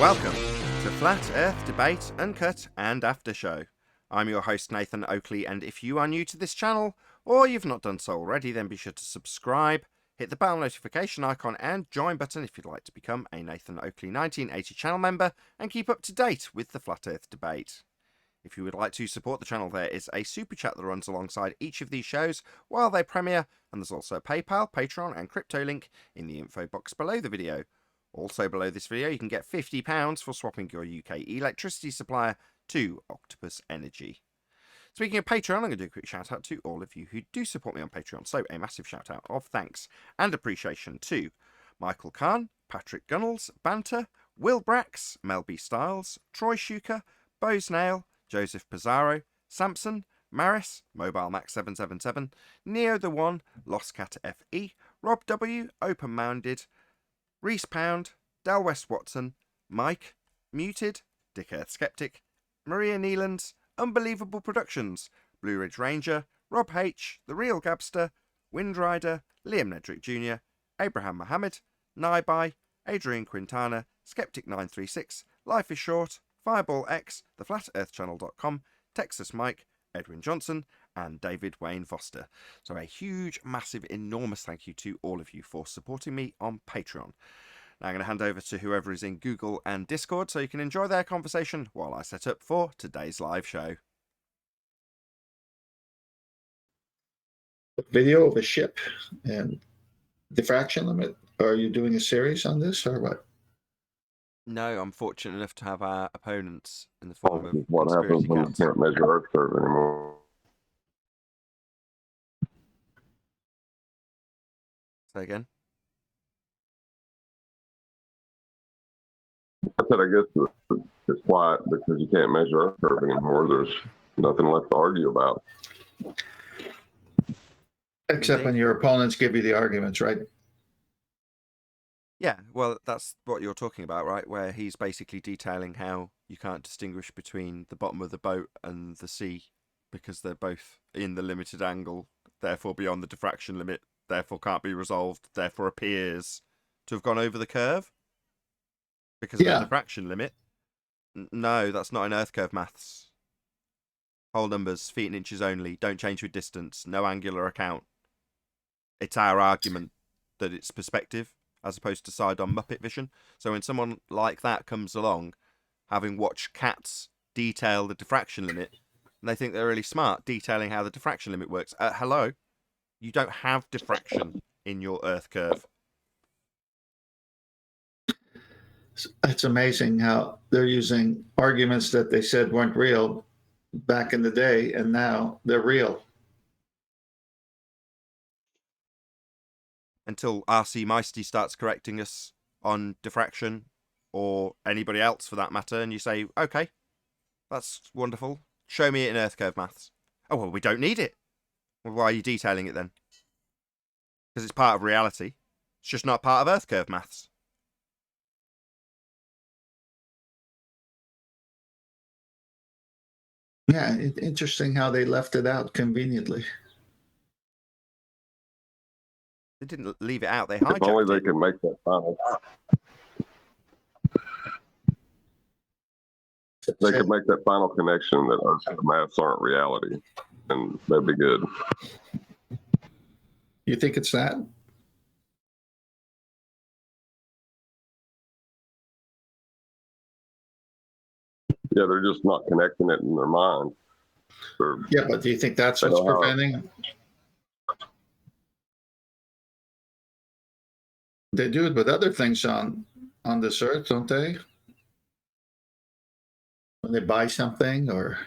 Welcome to Flat Earth Debate, Uncut and After Show. I'm your host Nathan Oakley, and if you are new to this channel, or you've not done so already, then be sure to subscribe, hit the bell notification icon and join button if you'd like to become a Nathan Oakley 1980 channel member and keep up to date with the Flat Earth Debate. If you would like to support the channel, there is a super chat that runs alongside each of these shows while they premiere, and there's also a PayPal, Patreon and crypto link in the info box below the video. Also below this video, you can get £50 for swapping your UK electricity supplier to Octopus Energy. Speaking of Patreon, I'm going to do a quick shout out to all of you who do support me on Patreon. So a massive shout out of thanks and appreciation to Michael Kahn, Patrick Gunnels, Banter, Will Brax, Mel B. Styles, Troy Shuker, Bose Nail, Joseph Pizarro, Samson, Maris, Mobile Max 777, Neo the One, Lost Cat FE, Rob W, Open Mounded, Reese Pound, Del West Watson, Mike, Muted, Dick Earth Skeptic, Maria Neelands, Unbelievable Productions, Blue Ridge Ranger, Rob H, The Real Gabster, Windrider, Liam Nedrick Jr., Abraham Mohammed, Naibai, Adrian Quintana, Skeptic936, Life is Short, Fireball X, TheFlatEarthChannel.com, Texas Mike, Edwin Johnson, and David Wayne Foster. So a huge, massive, enormous thank you to all of you for supporting me on Patreon. Now I'm going to hand over to whoever is in Google and Discord so you can enjoy their conversation while I set up for today's live show. Video of a ship and diffraction limit. Are you doing a series on this or what? No, I'm fortunate enough to have our opponents in the form of what happens when you can't measure Earth curve anymore. Say again. I said, I guess it's quiet because you can't measure Earth curve anymore. There's nothing left to argue about. Except when your opponents give you the arguments, right? Yeah, well, that's what you're talking about, right? Where he's basically detailing how you can't distinguish between the bottom of the boat and the sea because they're both in the limited angle, therefore beyond the diffraction limit, therefore can't be resolved, therefore appears to have gone over the curve because of the diffraction limit. No, that's not in Earth curve maths. Whole numbers, feet and inches only, don't change with distance, no angular account. It's our argument that it's perspective as opposed to side-on Muppet vision. So when someone like that comes along, having watched cats detail the diffraction limit, and they think they're really smart, detailing how the diffraction limit works. Hello? You don't have diffraction in your Earth curve. It's amazing how they're using arguments that they said weren't real back in the day, and now they're real. Until R.C. Meisty starts correcting us on diffraction, or anybody else for that matter, and you say, okay, that's wonderful. Show me it in Earth curve maths. Oh, well, we don't need it. Well, why are you detailing it then? Because it's part of reality. It's just not part of Earth curve maths. Yeah, interesting how they left it out conveniently. They didn't leave it out, they hijacked If only they it. could make that final. If they could make that final connection that Earth maths aren't reality, and that'd be good. You think it's that? Yeah, they're just not connecting it in their mind. Yeah, but do you think that's what's preventing? They do it with other things on this earth, don't they? When they buy something, or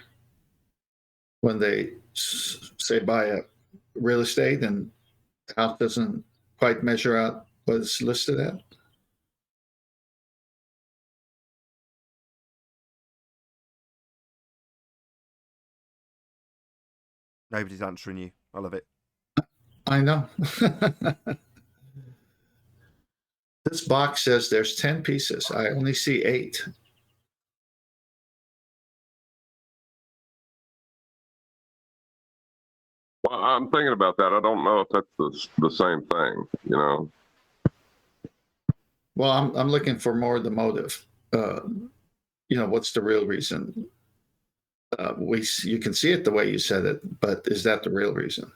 when they say buy a real estate and the house doesn't quite measure out what it's listed at. Nobody's answering you. I love it. I know. This box says there's 10 pieces. I only see 8. Well, I'm thinking about that. I don't know if that's the same thing, you know. Well, I'm looking for more of the motive. what's the real reason? You can see it the way you said it, but is that the real reason?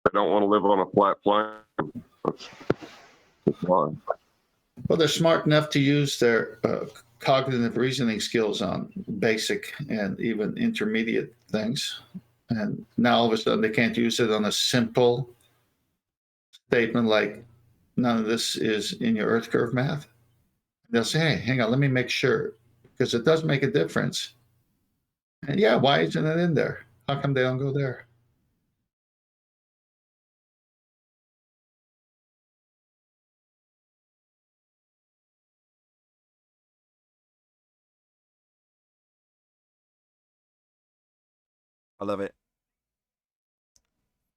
I don't want to live on a flat plane. That's why. Well, they're smart enough to use their cognitive reasoning skills on basic and even intermediate things. And now all of a sudden they can't use it on a simple statement like none of this is in your earth curve math. They'll say, hey, hang on, let me make sure, because it does make a difference. And yeah, why isn't it in there? How come they don't go there? I love it.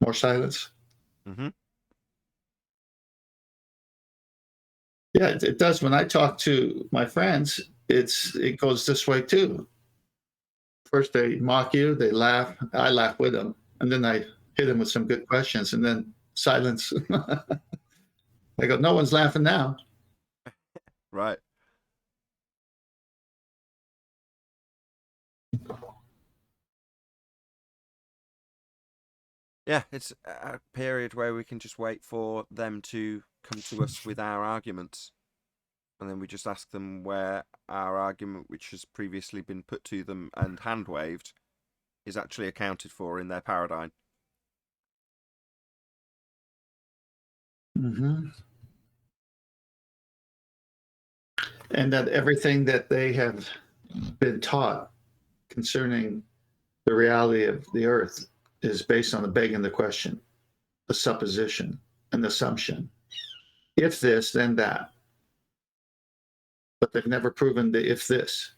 More silence? Mm-hmm. Yeah, it does. When I talk to my friends, it goes this way too. First they mock you, they laugh, I laugh with them, and then I hit them with some good questions, and then silence. I go, no one's laughing now. Right. Yeah, it's a period where we can just wait for them to come to us with our arguments. And then we just ask them where our argument, which has previously been put to them and hand waved, is actually accounted for in their paradigm. Mm-hmm. And that everything that they have been taught concerning the reality of the earth is based on the begging the question, a supposition, an assumption. If this, then that. But they've never proven the if this.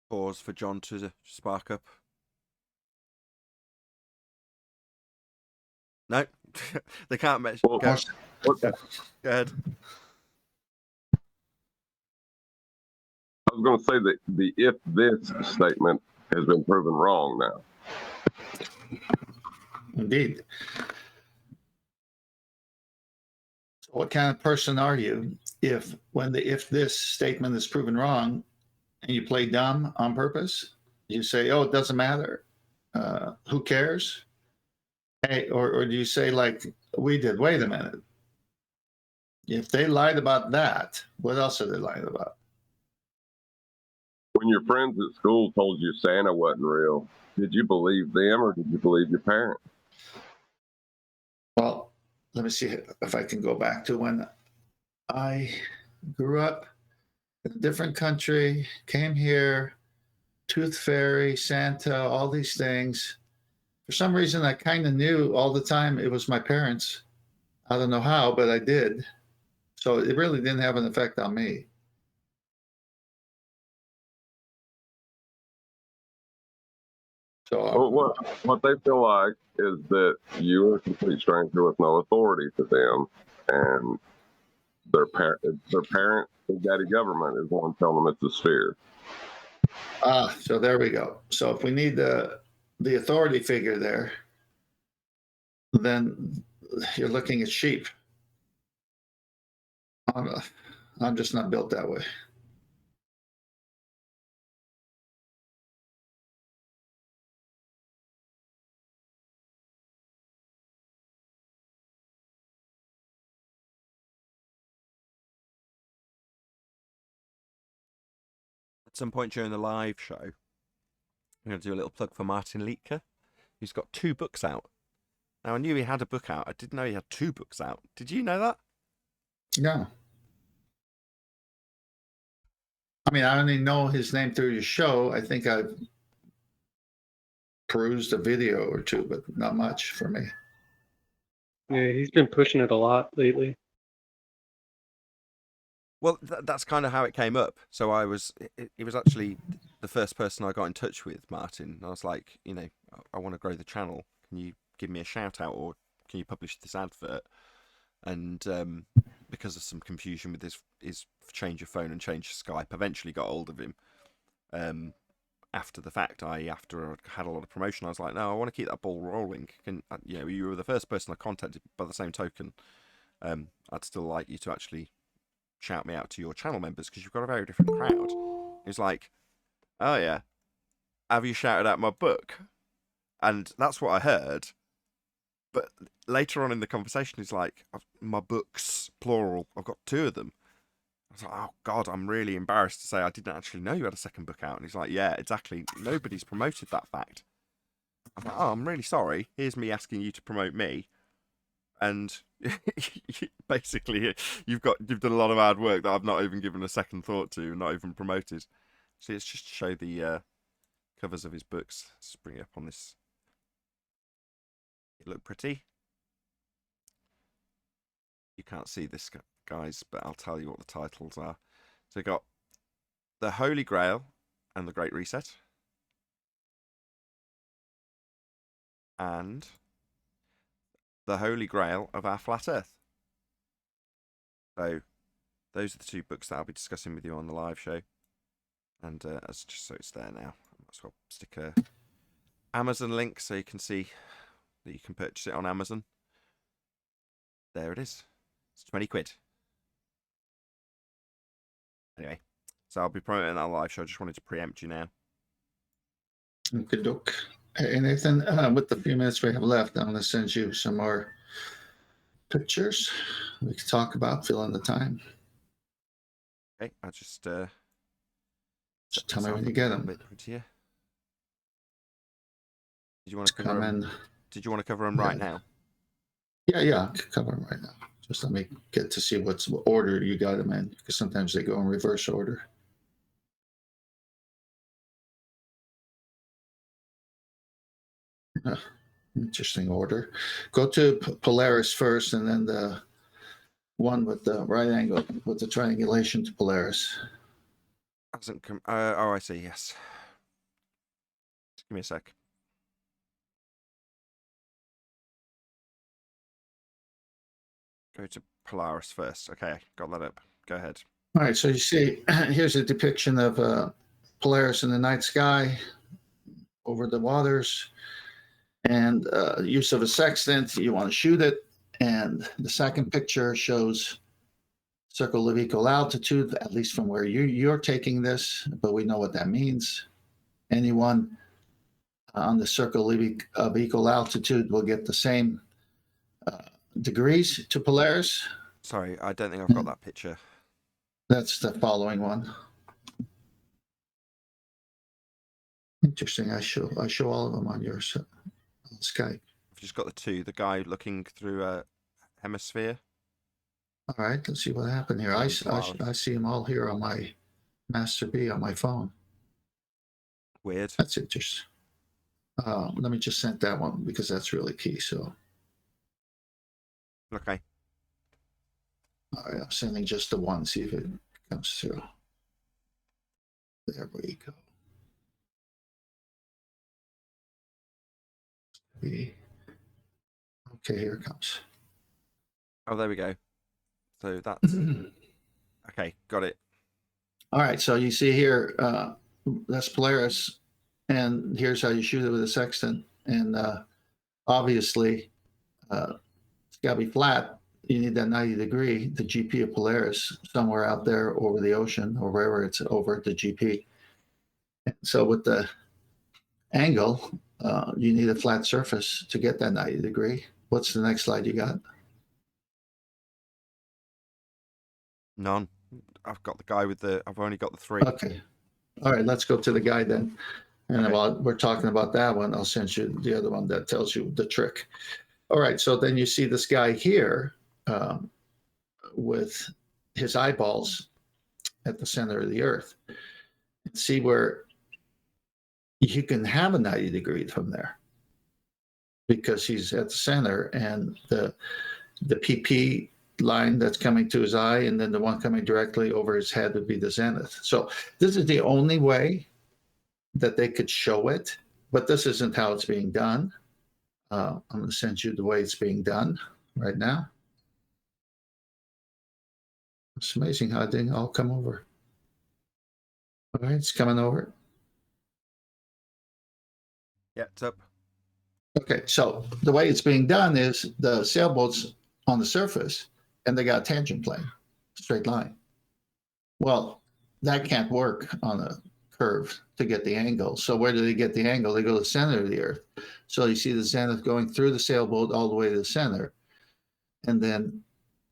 Pause for John to spark up. No, they can't mention. Well, Go what- ahead. I was going to say that the if this statement has been proven wrong now. Indeed. So what kind of person are you if when the if this statement is proven wrong and you play dumb on purpose? You say, oh, it doesn't matter. Who cares? Hey, or do you say like we did, wait a minute. If they lied about that, what else are they lying about? When your friends at school told you Santa wasn't real, did you believe them or did you believe your parents? Well, let me see if I can go back to when I grew up in a different country, came here, Tooth Fairy, Santa, all these things. For some reason, I kind of knew all the time it was my parents. I don't know how, but I did. So it really didn't have an effect on me. So Well, what they feel like is that you are a complete stranger with no authority to them, and their parent, the daddy government, is the one telling them it's a sphere. so there we go. So if we need the authority figure there, then you're looking at sheep. I'm just not built that way. At some point during the live show, I'm going to do a little plug for Martin Liedtke, who's got 2 books out. Now, I knew he had a book out. I didn't know he had 2 books out. Did you know that? No. I mean, I only know his name through your show. I think I've perused a video or 2, but not much for me. Yeah, he's been pushing it a lot lately. Well, that's kind of how it came up. So it was actually the first person I got in touch with, Martin. I was like, I want to grow the channel. Can you give me a shout out, or can you publish this advert? And because of some confusion with his change of phone and change of Skype, I eventually got hold of him. after the fact. After I had a lot of promotion, I was like, no, I want to keep that ball rolling. You were the first person I contacted. By the same token, I'd still like you to actually shout me out to your channel members because you've got a very different crowd. It's like, oh yeah, have you shouted out my book? And that's what I heard. But later on in the conversation, he's like, my books, plural, I've got 2 of them. I was like, oh God, I'm really embarrassed to say I didn't actually know you had a second book out. And he's like, yeah, exactly. Nobody's promoted that fact. I was like, oh, I'm really sorry. Here's me asking you to promote me. And basically, you've done a lot of hard work that I've not even given a second thought to, not even promoted. See, it's just to show the covers of his books. Let's bring it up on this. It look pretty. You can't see this, guys, but I'll tell you what the titles are. So we got The Holy Grail and the Great Reset, and The Holy Grail of Our Flat Earth. So those are the 2 books that I'll be discussing with you on the live show. And as just so it's there now, I might as well stick a Amazon link so you can see that you can purchase it on Amazon. There it is. It's 20 quid. Anyway, so I'll be promoting that live show. I just wanted to preempt you now. Good look. Hey, Nathan, with the few minutes we have left, I'm going to send you some more pictures we can talk about, fill in the time. Okay, I'll just tell me when you get them. Bit prettier. Did you want to cover Come them? in. Did you want to cover them right now? Yeah, I can cover them right now. Just let me get to see what order you got them in, because sometimes they go in reverse order. Interesting order. Go to Polaris first, and then the one with the right angle with the triangulation to Polaris. Hasn't come. Oh, I see. Yes. Just give me a sec. Go to Polaris first. Okay, got that up. Go ahead. All right, so you see, here's a depiction of Polaris in the night sky over the waters, and use of a sextant. You want to shoot it, and the second picture shows circle of equal altitude, at least from where you're taking this, but we know what that means. Anyone on the circle of equal altitude will get the same degrees to Polaris. Sorry, I don't think I've got that picture. That's the following one. Interesting. I show all of them on your Skype. I've just got the 2. The guy looking through a hemisphere. All right, let's see what happened here. I see them all here on my Master B on my phone. Weird. That's interesting. Let me just send that one because that's really key. So. Okay. All right, I'm sending just the one, see if it comes through. There we go. Okay, here it comes. Oh, there we go. So that's okay. Got it. All right, so you see here, that's Polaris, and here's how you shoot it with a sextant. And obviously, it's got to be flat. You need that 90 degree, the GP of Polaris, somewhere out there over the ocean or wherever it's over the GP. And so with the angle, you need a flat surface to get that 90 degree. What's the next slide you got? None. I've got the guy with the. I've only got the 3. Okay. All right, let's go to the guy then. And Okay. while we're talking about that one, I'll send you the other one that tells you the trick. All right, so then you see this guy here with his eyeballs at the center of the Earth. See where you can have a 90 degree from there because he's at the center, and the PP line that's coming to his eye, and then the one coming directly over his head would be the zenith. So this is the only way that they could show it, but this isn't how it's being done. I'm going to send you the way it's being done right now. It's amazing how it didn't all come over. All right, it's coming over. Yeah, it's up. Okay, so the way it's being done is the sailboat's on the surface, and they got a tangent plane, straight line. Well, that can't work on a curve to get the angle. So where do they get the angle? They go to the center of the Earth. So you see the zenith going through the sailboat all the way to the center, and then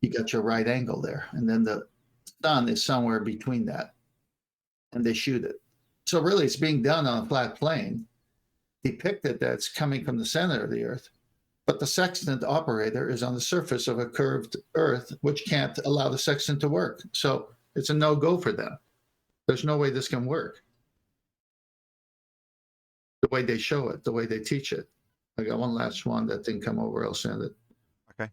you got your right angle there. And then the sun is somewhere between that, and they shoot it. So really, it's being done on a flat plane, depicted that it's coming from the center of the Earth, but the sextant operator is on the surface of a curved Earth, which can't allow the sextant to work. So it's a no-go for them. There's no way this can work. The way they show it, the way they teach it. I got one last one that didn't come over. I'll send it. Okay.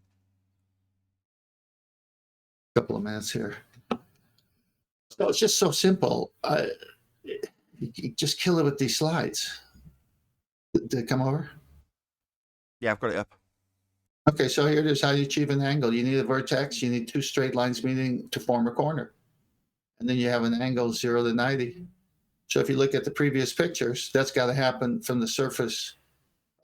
Couple of minutes here. So it's just so simple. You just kill it with these slides. Did it come over? Yeah, I've got it up. Okay, so here it is how you achieve an angle. You need a vertex. You need two straight lines meeting to form a corner. And then you have an angle 0 to 90. So if you look at the previous pictures, that's got to happen from the surface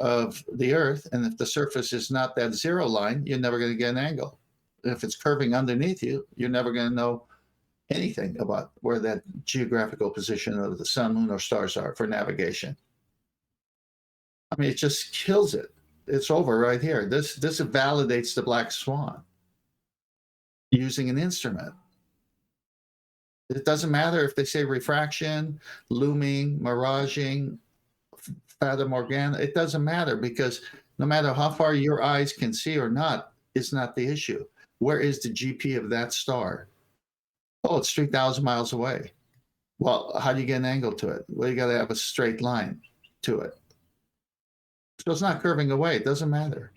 of the Earth. And if the surface is not that 0 line, you're never going to get an angle. If it's curving underneath you, you're never going to know anything about where that geographical position of the sun, moon, or stars are for navigation. I mean, it just kills it. It's over right here. This validates the black swan using an instrument. It doesn't matter if they say refraction, looming, miraging, fata morgana. It doesn't matter, because no matter how far your eyes can see or not, is not the issue. Where is the GP of that star? Oh, it's 3,000 miles away. Well, how do you get an angle to it? Well, you got to have a straight line to it. So it's not curving away. It doesn't matter.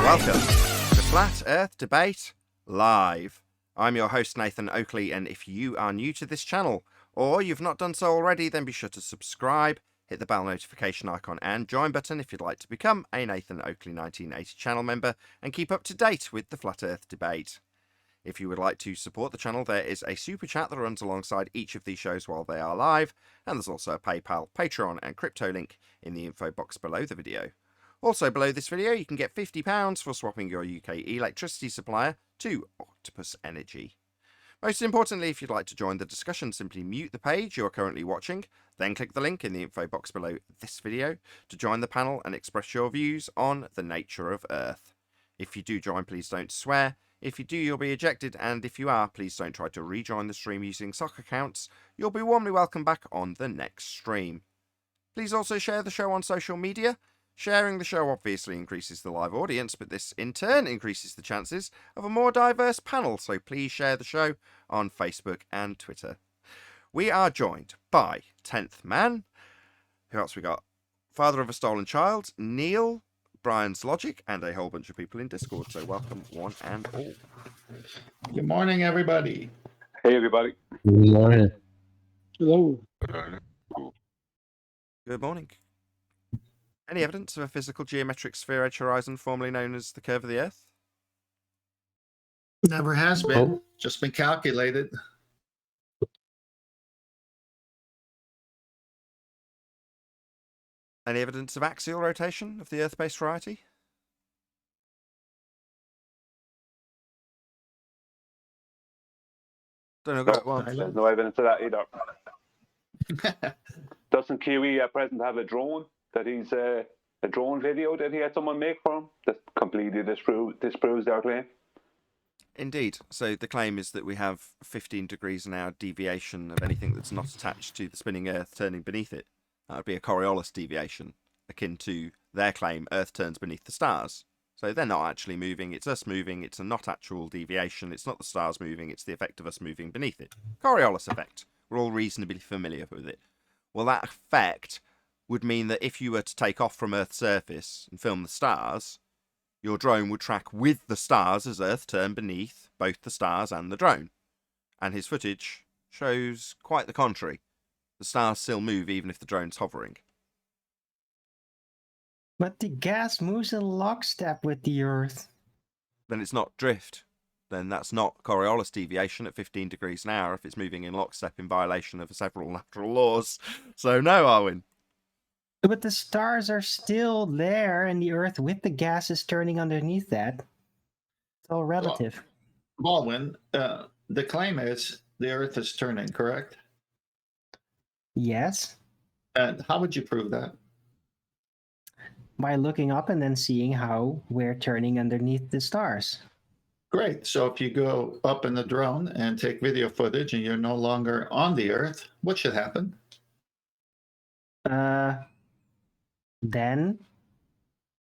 Welcome to Flat Earth Debate Live. I'm your host, Nathan Oakley, and if you are new to this channel, or you've not done so already, then be sure to subscribe, hit the bell notification icon and join button if you'd like to become a Nathan Oakley 1980 channel member and keep up to date with the Flat Earth Debate. If you would like to support the channel, there is a super chat that runs alongside each of these shows while they are live, and there's also a PayPal, Patreon and crypto link in the info box below the video. Also below this video, you can get £50 for swapping your UK electricity supplier to Octopus Energy. Most importantly, if you'd like to join the discussion, simply mute the page you are currently watching, then click the link in the info box below this video to join the panel and express your views on the nature of Earth. If you do join, please don't swear. If you do, you'll be ejected, and if you are, please don't try to rejoin the stream using sock accounts. You'll be warmly welcome back on the next stream. Please also share the show on social media. Sharing the show obviously increases the live audience, but this in turn increases the chances of a more diverse panel, so please share the show on Facebook and Twitter. We are joined by 10th Man. Who else we got? Father of a Stolen Child, Neil, Brian's Logic, and a whole bunch of people in Discord, so welcome one and all. Good morning, everybody. Hey, everybody. Good morning. Hello. Good morning. Any evidence of a physical geometric sphere edge horizon formerly known as the curve of the Earth? Never has been. Oh. Just been calculated. Any evidence of axial rotation of the Earth-based variety? Don't know. Got one. There's no evidence of that either. Doesn't Kiwi at present have a drone that he's a drone video that he had someone make for him that completely disproves their claim? Indeed. So the claim is that we have 15 degrees an hour deviation of anything that's not attached to the spinning Earth turning beneath it. That would be a Coriolis deviation, akin to their claim Earth turns beneath the stars. So they're not actually moving, it's us moving, it's a not actual deviation, it's not the stars moving, it's the effect of us moving beneath it. Coriolis effect. We're all reasonably familiar with it. Well, that effect would mean that if you were to take off from Earth's surface and film the stars, your drone would track with the stars as Earth turned beneath both the stars and the drone. And his footage shows quite the contrary. The stars still move even if the drone's hovering. But the gas moves in lockstep with the Earth. Then it's not drift. Then that's not Coriolis deviation at 15 degrees an hour if it's moving in lockstep in violation of several natural laws. So no, Arwin. But the stars are still there, and the Earth with the gas is turning underneath that. It's all relative. Baldwin, the claim is the Earth is turning, correct? Yes. And how would you prove that? By looking up and then seeing how we're turning underneath the stars. Great. So if you go up in the drone and take video footage and you're no longer on the Earth, what should happen? Then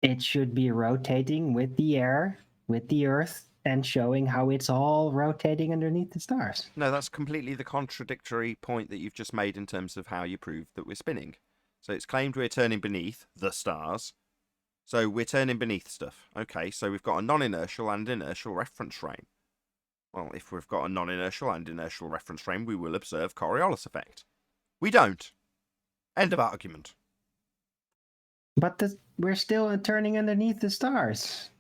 it should be rotating with the air, with the Earth, and showing how it's all rotating underneath the stars. No, that's completely the contradictory point that you've just made in terms of how you prove that we're spinning. So it's claimed we're turning beneath the stars. So we're turning beneath stuff. Okay, so we've got a non-inertial and inertial reference frame. Well, if we've got a non-inertial and inertial reference frame, we will observe Coriolis effect. We don't. End of argument. But we're still turning underneath the stars.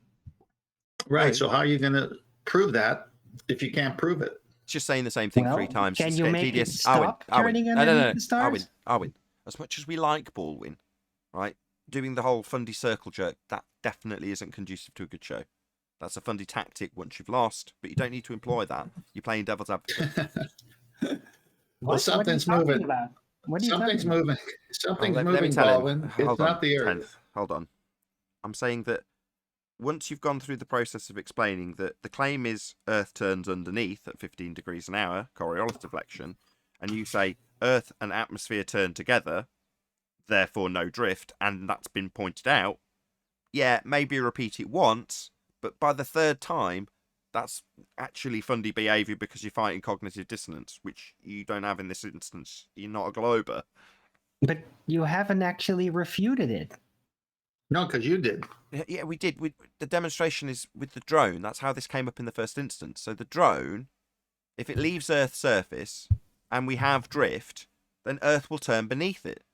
Right. So how are you going to prove that if you can't prove it? It's just saying the same thing Well, 3 times. can It's you getting make it tedious. stop turning underneath the stars? Arwin. As much as we like Baldwin, right, doing the whole fundy circle jerk, that definitely isn't conducive to a good show. That's a fundy tactic once you've lost, but you don't need to employ that. You're playing devil's advocate. Well, something's moving. What are you Something's talking about? moving. Something's Let me moving, tell Baldwin. him. It's not the Earth. Hold on. I'm saying that once you've gone through the process of explaining that the claim is Earth turns underneath at 15 degrees an hour, Coriolis deflection, and you say Earth and atmosphere turn together, therefore no drift, and that's been pointed out, yeah, maybe repeat it once, but by the third time, that's actually fundy behaviour because you're fighting cognitive dissonance, which you don't have in this instance. You're not a glober. But you haven't actually refuted it. No, because you did. Yeah, we did. The demonstration is with the drone. That's how this came up in the first instance. So the drone, if it leaves Earth's surface and we have drift, then Earth will turn beneath it.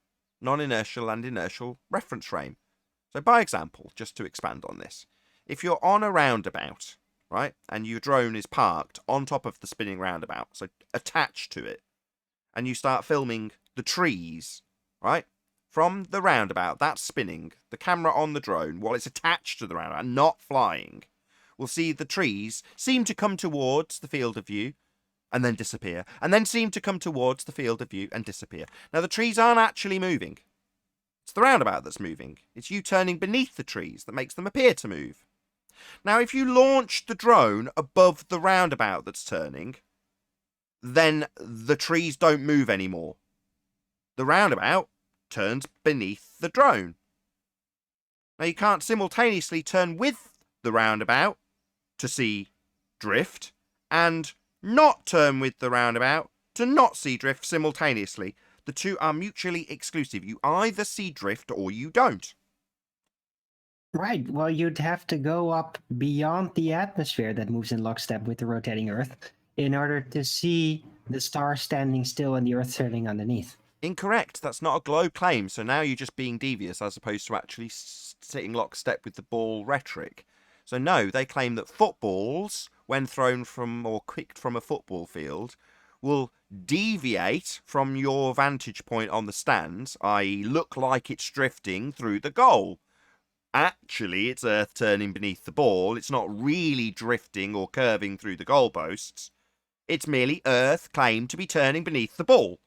Non-inertial and inertial reference frame. So by example, just to expand on this, if you're on a roundabout, right, and your drone is parked on top of the spinning roundabout, so attached to it, and you start filming the trees, right, from the roundabout, that's spinning, the camera on the drone, while it's attached to the roundabout, not flying, will see the trees seem to come towards the field of view, and then disappear, and then seem to come towards the field of view and disappear. Now, the trees aren't actually moving. It's the roundabout that's moving. It's you turning beneath the trees that makes them appear to move. Now, if you launch the drone above the roundabout that's turning, then the trees don't move anymore. The roundabout turns beneath the drone. Now, you can't simultaneously turn with the roundabout to see drift and not turn with the roundabout to not see drift simultaneously. The two are mutually exclusive. You either see drift or you don't. Right. Well, you'd have to go up beyond the atmosphere that moves in lockstep with the rotating Earth in order to see the star standing still and the Earth turning underneath. Incorrect. That's not a globe claim. So now you're just being devious as opposed to actually sitting lockstep with the ball rhetoric. So no, they claim that footballs, when thrown from or kicked from a football field, will deviate from your vantage point on the stands, i.e. look like it's drifting through the goal. Actually, it's Earth turning beneath the ball. It's not really drifting or curving through the goalposts. It's merely Earth claimed to be turning beneath the ball.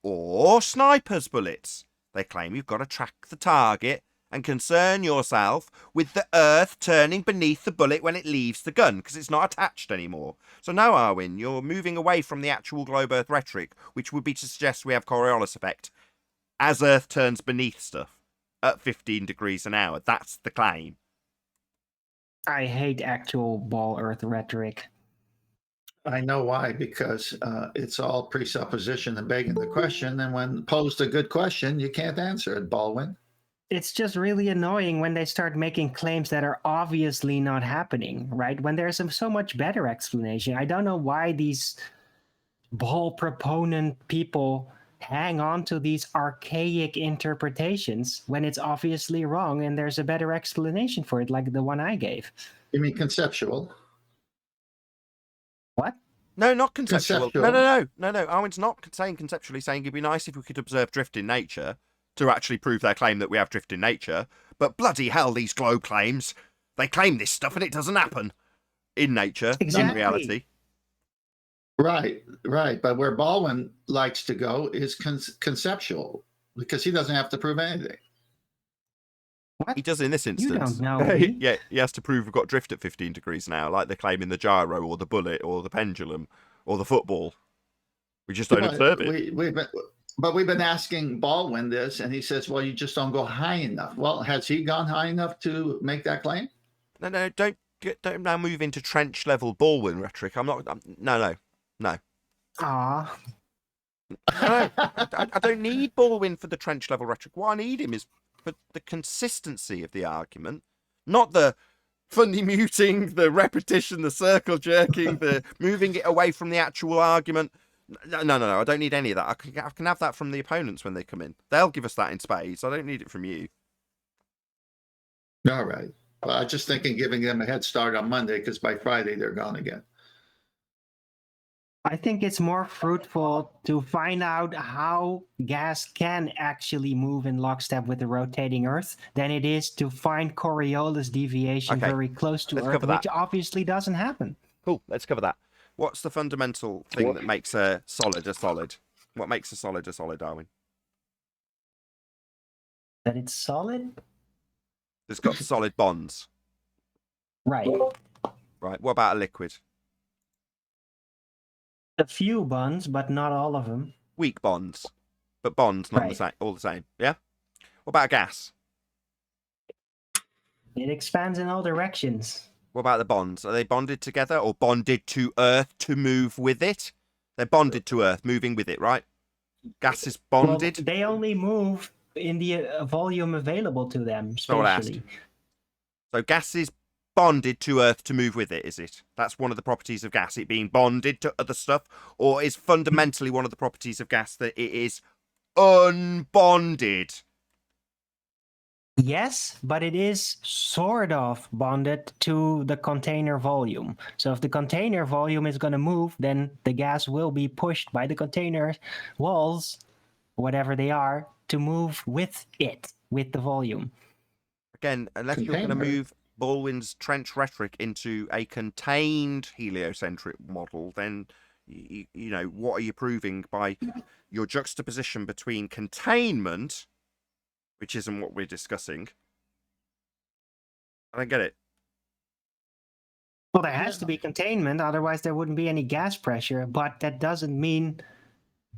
Or snipers' bullets. They claim you've got to track the target and concern yourself with the Earth turning beneath the bullet when it leaves the gun, because it's not attached anymore. So no, Arwin, you're moving away from the actual globe Earth rhetoric, which would be to suggest we have Coriolis effect as Earth turns beneath stuff at 15 degrees an hour. That's the claim. I hate actual ball Earth rhetoric. I know why, because it's all presupposition and begging the question. And when posed a good question, you can't answer it, Baldwin. It's just really annoying when they start making claims that are obviously not happening, right? When there's a so much better explanation. I don't know why these ball proponent people hang on to these archaic interpretations when it's obviously wrong and there's a better explanation for it, like the one I gave. You mean conceptual? What? No, not conceptual. Conceptual. No. Arwen's not saying conceptually, saying it'd be nice if we could observe drift in nature to actually prove their claim that we have drift in nature. But bloody hell, these globe claims. They claim this stuff and it doesn't happen in nature, Exactly. in reality. Right. But where Baldwin likes to go is conceptual, because he doesn't have to prove anything. What? He does in this instance. You don't know. me. Yeah, he has to prove we've got drift at 15 degrees an hour, like they claim in the gyro or the bullet or the pendulum or the football. We just don't observe it. We've been asking Baldwin this, and he says, well, you just don't go high enough. Well, has he gone high enough to make that claim? No, don't now move into trench level Baldwin rhetoric. No. Aw. I don't need Baldwin for the trench level rhetoric. What I need him is for the consistency of the argument, not the funny muting, the repetition, the circle jerking, the moving it away from the actual argument. No. I don't need any of that. I can have that from the opponents when they come in. They'll give us that in spades. I don't need it from you. All right. Well, I was just thinking giving them a head start on Monday, because by Friday they're gone again. I think it's more fruitful to find out how gas can actually move in lockstep with the rotating Earth than it is to find Coriolis deviation Okay, very close to let's Earth, cover that. which obviously doesn't happen. Cool. Let's cover that. What's the fundamental thing that makes a solid a solid? What makes a solid, Darwin? That it's solid? It's got solid bonds. Right. Right. What about a liquid? A few bonds, but not all of them. Weak bonds, but bonds not Right. the same, all the same. Yeah. What about a gas? It expands in all directions. What about the bonds? Are they bonded together or bonded to Earth to move with it? They're bonded to Earth, moving with it, right? Gas is bonded. Well, they only move in the volume available to them So what I asked. spatially. So gas is bonded to Earth to move with it, is it? That's one of the properties of gas, it being bonded to other stuff, or is fundamentally one of the properties of gas that it is unbonded? Yes, but it is sort of bonded to the container volume. So if the container volume is going to move, then the gas will be pushed by the container walls, whatever they are, to move with it, with the volume. Again, unless you're going to move Baldwin's trench rhetoric into a contained heliocentric model, then you know, what are you proving by your juxtaposition between containment, which isn't what we're discussing? I don't get it. Well, there has to be containment, otherwise there wouldn't be any gas pressure, but that doesn't mean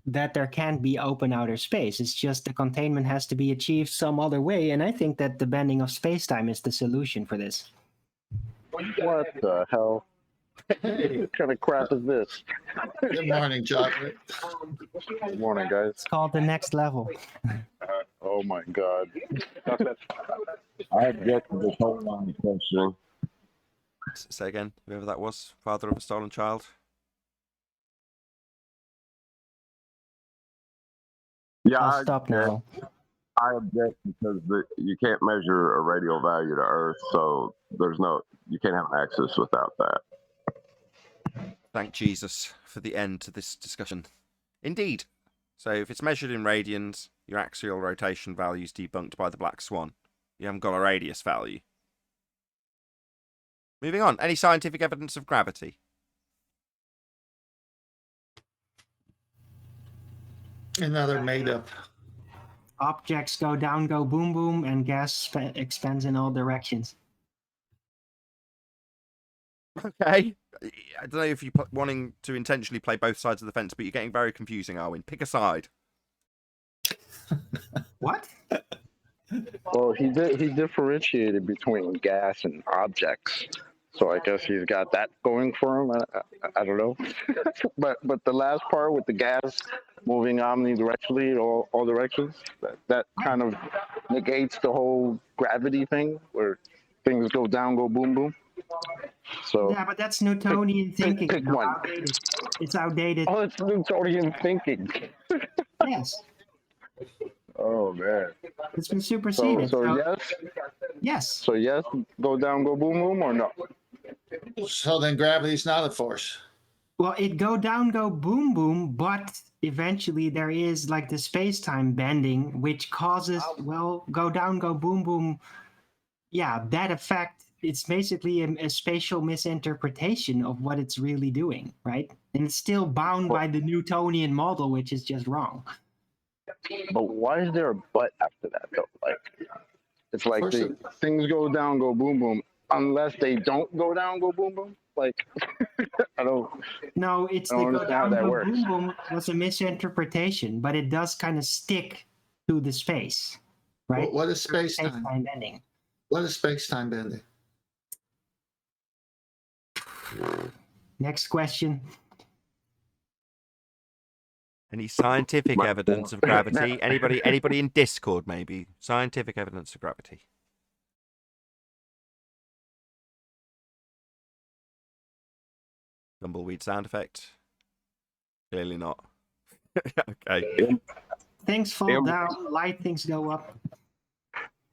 that there can't be open outer space. It's just the containment has to be achieved some other way, and I think that the bending of space-time is the solution for this. What the hell? Hey, What kind of crap is this? good morning, Chocolate. Good morning, guys. It's called the next level. Oh my god. I object to this whole line of questioning. Say again, whoever that was, father of a stolen child. Yeah, I'll stop now. I object because you can't measure a radial value to Earth, so you can't have access without that. Thank Jesus for the end to this discussion. Indeed. So if it's measured in radians, your axial rotation value is debunked by the black swan. You haven't got a radius value. Moving on. Any scientific evidence of gravity? Another made up Objects go down, go boom boom, and gas expands in all directions. Okay. I don't know if you're wanting to intentionally play both sides of the fence, but you're getting very confusing, Arwin. Pick a side. What? Well, he differentiated between gas and objects, so I guess he's got that going for him. I don't know, but the last part with the gas moving omnidirectionally all directions, that kind of negates the whole gravity thing where things go down, go boom boom. So Yeah, but that's Newtonian thinking. pick one. Outdated. It's outdated. Oh, it's Newtonian thinking. Yes, Oh man. it's been So superseded. yes, Yes. so yes, go down, go boom boom, or no? So then gravity's not a force. Well, it go down, go boom boom, but eventually there is like the space-time bending, which causes go down, go boom boom. Yeah, that effect. It's basically a spatial misinterpretation of what it's really doing, right? And it's still bound by the Newtonian model, which is just wrong. But why is there a but after that though? Like, it's like course things go down, go boom boom, unless they don't go down, go boom boom. Like, I don't. No, it's I the don't go understand down, how that go works. boom boom was a misinterpretation, but it does kind of stick to the space, right? What is space-time? Space-time bending. What is space-time bending? Next question. Any scientific evidence of gravity? Anybody in Discord, maybe? Scientific evidence of gravity. Tumbleweed sound effect. Clearly not. Okay. Things fall down, light things go up.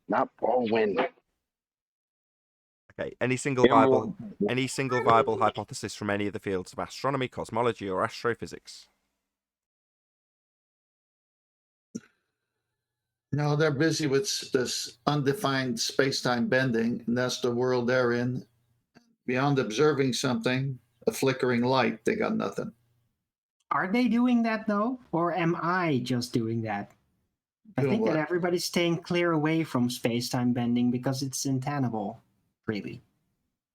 Not Baldwin. Okay. Any single viable hypothesis from any of the fields of astronomy, cosmology, or astrophysics? No, they're busy with this undefined space-time bending, and that's the world they're in. Beyond observing something, a flickering light, they got nothing. Are they doing that though? Or am I just doing that? I Doing think that what? everybody's staying clear away from space-time bending because it's untenable, really.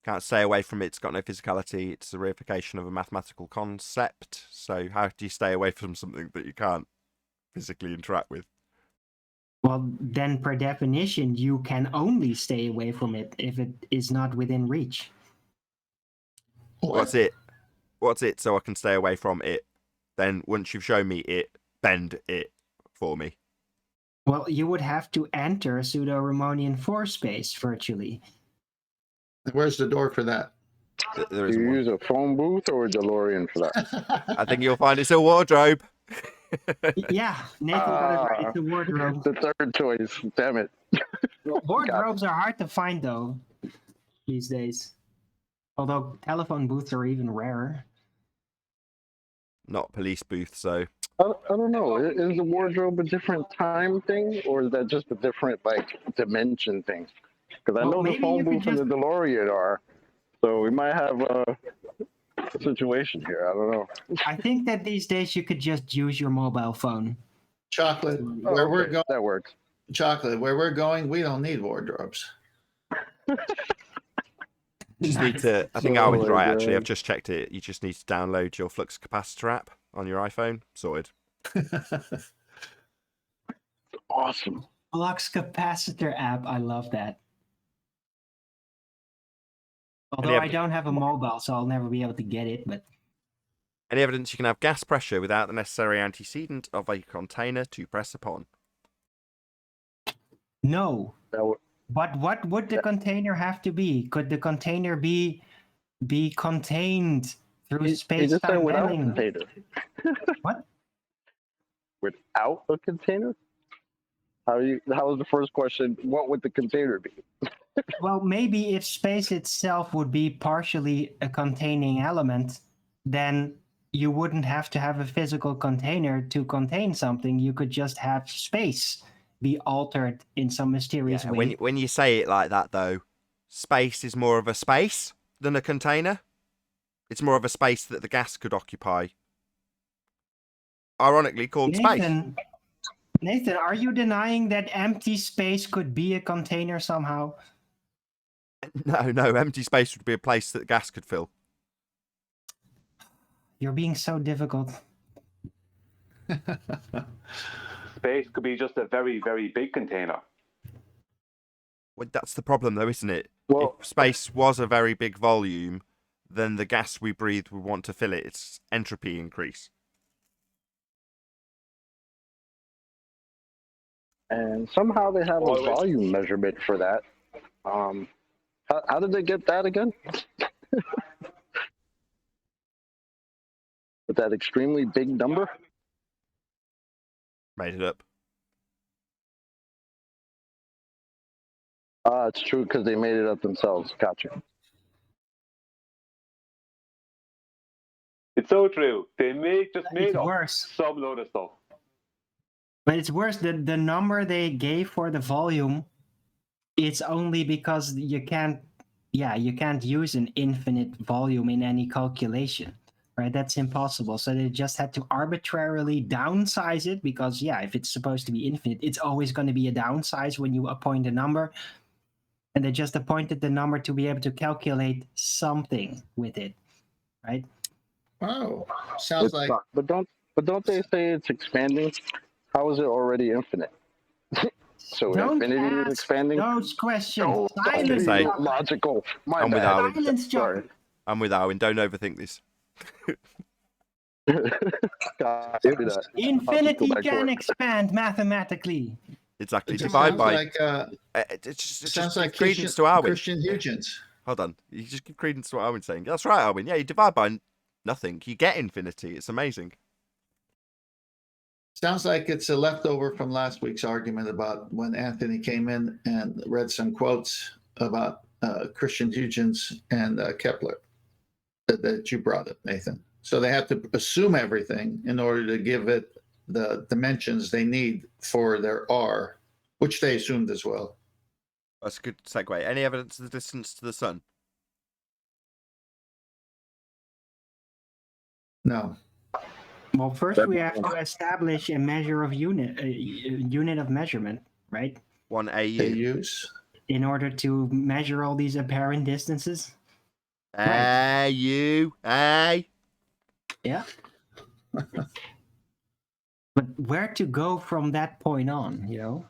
Can't stay away from it. It's got no physicality. It's a reification of a mathematical concept. So how do you stay away from something that you can't physically interact with? Well, then per definition, you can only stay away from it if it is not within reach. What's it? What's it so I can stay away from it? Then once you've shown me it, bend it for me. Well, you would have to enter pseudo-Riemannian force space virtually. Where's the door for that? There Do is you one. use a phone booth or a DeLorean for that? I think you'll find it's a wardrobe. Yeah, Nathan got it right. It's a wardrobe. The third choice. Damn it. Wardrobes are hard to find, though, these days. Although telephone booths are even rarer. Not police booth, so I don't know. Is the wardrobe a different time thing, or is that just a different like dimension thing? Because I Well, know the maybe phone you could booth and the just- DeLorean are, so we might have a situation here. I don't know. I think that these days you could just use your mobile phone. Chocolate, Oh, where we're okay, going, that works. chocolate, where we're going, we don't need wardrobes. you just need to. I think Oh Arwin's my right. Actually, God. I've just checked it. You just need to download your flux capacitor app on your iPhone. Sorted. Awesome. Flux capacitor app, I love that. Although I don't have a mobile, so I'll never be able to get it, but Any evidence you can have gas pressure without the necessary antecedent of a container to press upon? no. That would, But what would the container have to be? Could the container be contained through he just said space-time without a bending? container. What? Without a container? How was the first question? What would the container be? Well, maybe if space itself would be partially a containing element, then you wouldn't have to have a physical container to contain something. You could just have space be altered in some mysterious Yeah, way. when you say it like that, though, space is more of a space than a container. It's more of a space that the gas could occupy. Ironically called space. Nathan, are you denying that empty space could be a container somehow? No, empty space would be a place that gas could fill. You're being so difficult. Space could be just a very, very big container. Well, that's the problem, though, isn't it? Well, If space was a very big volume, then the gas we breathe would want to fill it. It's entropy increase. and somehow they have a Always. volume measurement for that. How did they get that again? With that extremely big number? Made it up. It's true because they made it up themselves. Gotcha. It's so true. They just made It's up worse. some load of stuff. But it's worse. The number they gave for the volume, it's only because you can't use an infinite volume in any calculation, right? That's impossible. So they just had to arbitrarily downsize it because, if it's supposed to be infinite, it's always going to be a downsize when you appoint a number. And they just appointed the number to be able to calculate something with it, right? Oh, sounds like But don't they say it's expanding? How is it already infinite? So Don't infinity is ask expanding. those questions. Oh, Silence. say- Chuck. logical. My I'm with bad. Owen. Silence, Chuck. Sorry. I'm with Owen. Don't overthink this. Copy that. Infinity back to can work. expand mathematically. Exactly. it Divide sounds by. like It just sounds give like credence to Owen. Christian Huygens. Hold on. You just give credence to what Owen's saying. That's right, Owen. Yeah, you divide by nothing. You get infinity. It's amazing. Sounds like it's a leftover from last week's argument about when Anthony came in and read some quotes about Christian Huygens and Kepler that you brought up, Nathan. So they have to assume everything in order to give it the dimensions they need for their R, which they assumed as well. That's a good segue. Any evidence of the distance to the sun? No. Well, first we have to establish a measure of unit of measurement, right? 1 They AU. use. In order to measure all these apparent distances. Right. AU. A. Yeah. But where to go from that point on, You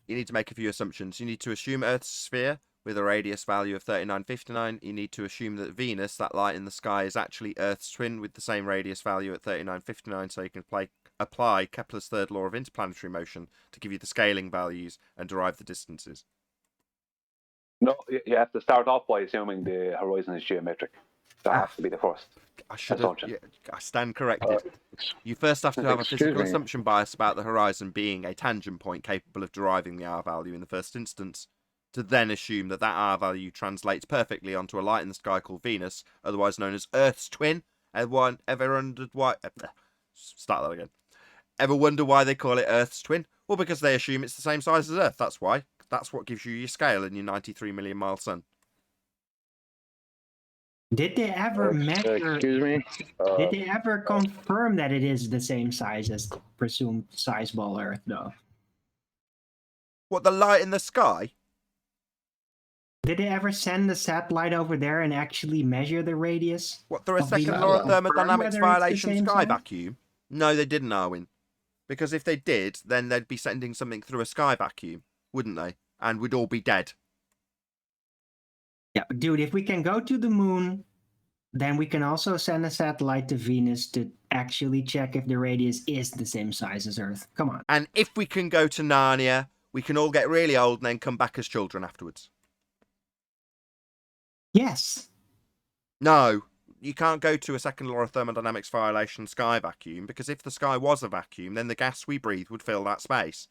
need to make a few assumptions. You need to assume Earth's a sphere with a radius value of 3959. You need to assume that Venus, that light in the sky, is actually Earth's twin with the same radius value at 3959, so you can apply Kepler's third law of interplanetary motion to give you the scaling values and derive the distances. No, you have to start off by assuming the horizon is geometric. That has to be the first. I should have. assumption. Yeah, I stand corrected. You first have to have a Excuse physical me. assumption bias about the horizon being a tangent point capable of deriving the R value in the first instance, to then assume that that R value translates perfectly onto a light in the sky called Venus, otherwise known as Earth's twin. Everyone ever wondered why? Start that again. Ever wonder why they call it Earth's twin? Well, because they assume it's the same size as Earth. That's why. That's what gives you your scale in your 93 million mile sun. Did they ever measure? Excuse me. Did they ever confirm that it is the same size as presumed sizable Earth, though? What, the light in the sky? Did they ever send a satellite over there and actually measure the radius? What, through a Of second Venus law of to confirm thermodynamics whether it's the violation same sky size? vacuum? No, they didn't, Arwin. Because if they did, then they'd be sending something through a sky vacuum, wouldn't they? And we'd all be dead. Yeah, dude, if we can go to the moon, then we can also send a satellite to Venus to actually check if the radius is the same size as Earth. Come on. And if we can go to Narnia, we can all get really old and then come back as children afterwards. Yes. No, you can't go to a second law of thermodynamics violation sky vacuum, because if the sky was a vacuum, then the gas we breathe would fill that space.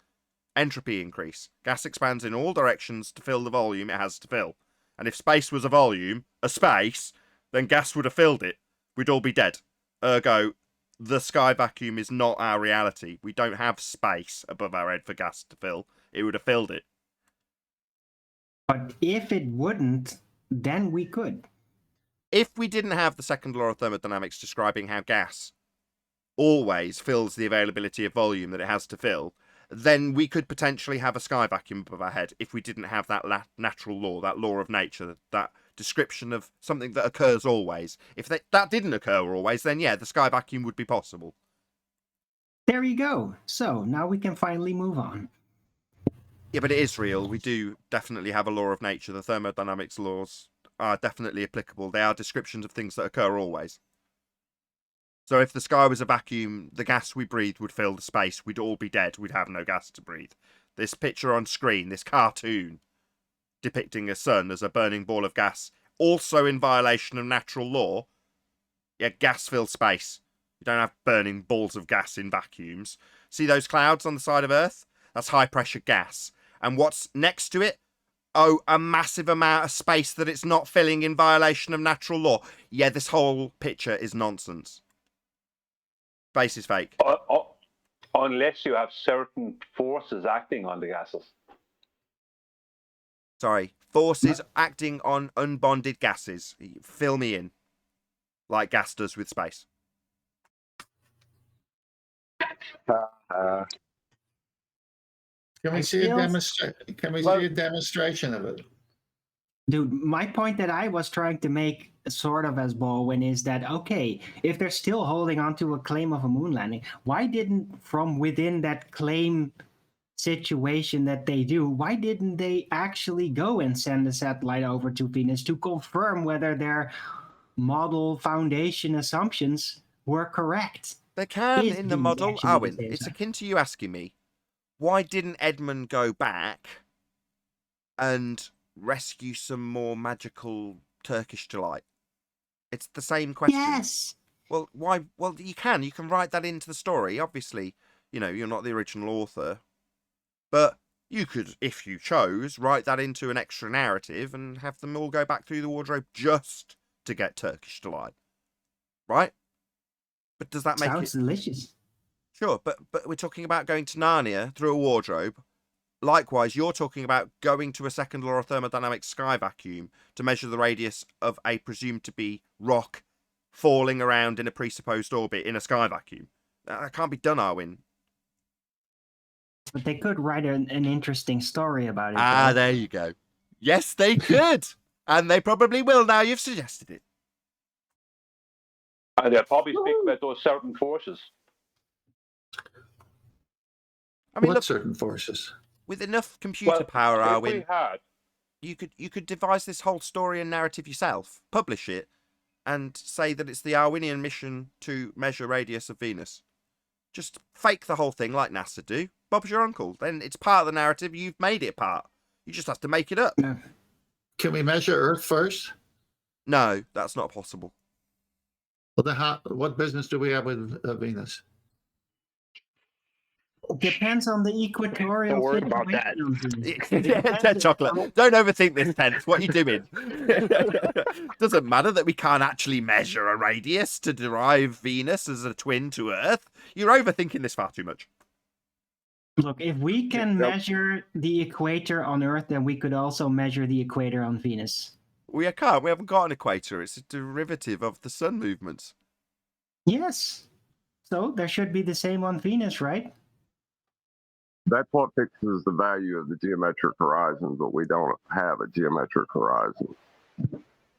Entropy increase. Gas expands in all directions to fill the volume it has to fill. And if space was a volume, a space, then gas would have filled it. We'd all be dead. Ergo, the sky vacuum is not our reality. We don't have space above our head for gas to fill. It would have filled it. But if it wouldn't, then we could. If we didn't have the second law of thermodynamics describing how gas always fills the availability of volume that it has to fill, then we could potentially have a sky vacuum above our head if we didn't have that natural law, that law of nature, that description of something that occurs always. If that didn't occur always, then yeah, the sky vacuum would be possible. There you go. So now we can finally move on. Yeah, but it is real. We do definitely have a law of nature. The thermodynamics laws are definitely applicable. They are descriptions of things that occur always. So if the sky was a vacuum, the gas we breathe would fill the space. We'd all be dead. We'd have no gas to breathe. This picture on screen, this cartoon depicting a sun as a burning ball of gas, also in violation of natural law. Yeah, gas fills space. You don't have burning balls of gas in vacuums. See those clouds on the side of Earth? That's high pressure gas. And what's next to it? Oh, a massive amount of space that it's not filling in violation of natural law. Yeah, this whole picture is nonsense. Space is fake. Unless you have certain forces acting on the gases. Sorry. Forces acting on unbonded gases. Fill me in. Like gas does with space. Can we see a demonstration? Can we see a demonstration of it? Dude, my point that I was trying to make sort of as Baldwin is that, okay, if they're still holding on to a claim of a moon landing, why didn't, from within that claim situation that they do, why didn't they actually go and send a satellite over to Venus to confirm whether their model foundation assumptions were correct? They can in the model. Owen, it's akin to you asking me, why didn't Edmund go back and rescue some more magical Turkish delight? It's the same question. Yes. Well, why? Well, you can write that into the story. Obviously, you're not the original author, but you could, if you chose, write that into an extra narrative and have them all go back through the wardrobe just to get Turkish delight, right? But does that make it... Sounds delicious. Sure, but we're talking about going to Narnia through a wardrobe. Likewise, you're talking about going to a second law of thermodynamics sky vacuum to measure the radius of a presumed to be rock falling around in a presupposed orbit in a sky vacuum. That can't be done, Arwin. But they could write an interesting story about it. Ah, there you go. Yes, they could. And they probably will now you've suggested it. And they'll probably speak about those certain forces. I mean, look, certain forces? With enough computer power, Arwin, had... you could devise this whole story and narrative yourself, publish it, and say that it's the Arwinian mission to measure radius of Venus. Just fake the whole thing like NASA do. Bob's your uncle. Then it's part of the narrative. You've made it part. You just have to make it up. Yeah. Can we measure Earth first? No, that's not possible. Well, then what business do we have with Venus? Depends on the equatorial. Don't worry about that. Yeah, chocolate. Don't overthink this, Tenth. What are you doing? Doesn't matter that we can't actually measure a radius to derive Venus as a twin to Earth. You're overthinking this far too much. Look, if we can measure the equator on Earth, then we could also measure the equator on Venus. We can't. We haven't got an equator. It's a derivative of the sun movements. Yes. So there should be the same on Venus, right? That's what fixes the value of the geometric horizon, but we don't have a geometric horizon.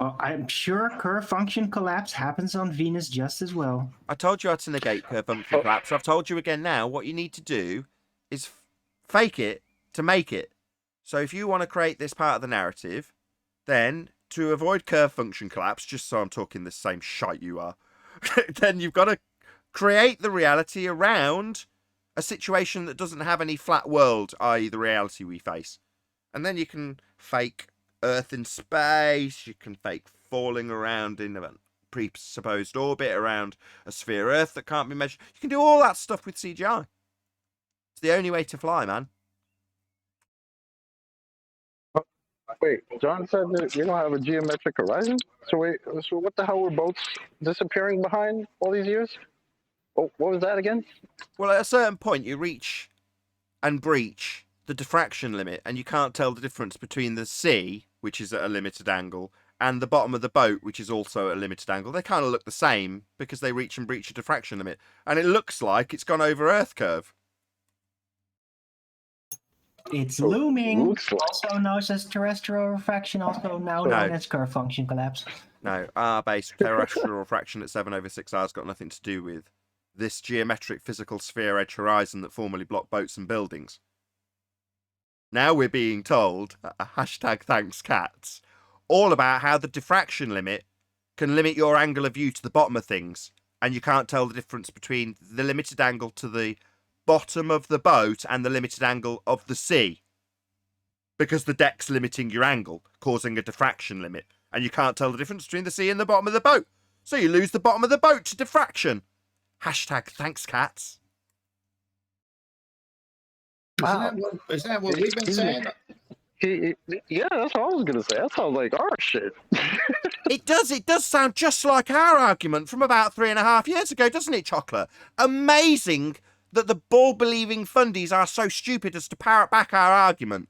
I'm sure curve function collapse happens on Venus just as well. I told you how to negate curve function collapse. I've told you again now. What you need to do is fake it to make it. So if you want to create this part of the narrative, then to avoid curve function collapse, just so I'm talking the same shite you are, then you've got to create the reality around a situation that doesn't have any flat world, i.e. the reality we face. And then you can fake Earth in space, you can fake falling around in a presupposed orbit around a sphere Earth that can't be measured. You can do all that stuff with CGI. It's the only way to fly, man. Wait, John said that you don't have a geometric horizon? So what the hell were boats disappearing behind all these years? Oh, what was that again? Well, at a certain point, you reach and breach the diffraction limit, and you can't tell the difference between the sea, which is at a limited angle, and the bottom of the boat, which is also at a limited angle, they kind of look the same because they reach and breach a diffraction limit. And it looks like it's gone over Earth curve. It's looming. looks like- Also known as terrestrial refraction, also now No. known as curve function collapse. No, our base terrestrial refraction at 7/6 hours got nothing to do with this geometric physical sphere edge horizon that formerly blocked boats and buildings. Now we're being told, hashtag thanks cats, all about how the diffraction limit can limit your angle of view to the bottom of things, and you can't tell the difference between the limited angle to the bottom of the boat and the limited angle of the sea, because the deck's limiting your angle, causing a diffraction limit, and you can't tell the difference between the sea and the bottom of the boat, so you lose the bottom of the boat to diffraction. Hashtag thanks cats. Isn't that what we've been saying? Yeah, that's what I was gonna say. That sounds like our shit. It does sound just like our argument from about 3.5 years ago, doesn't it, Chocolate? Amazing that the ball-believing fundies are so stupid as to parrot back our argument,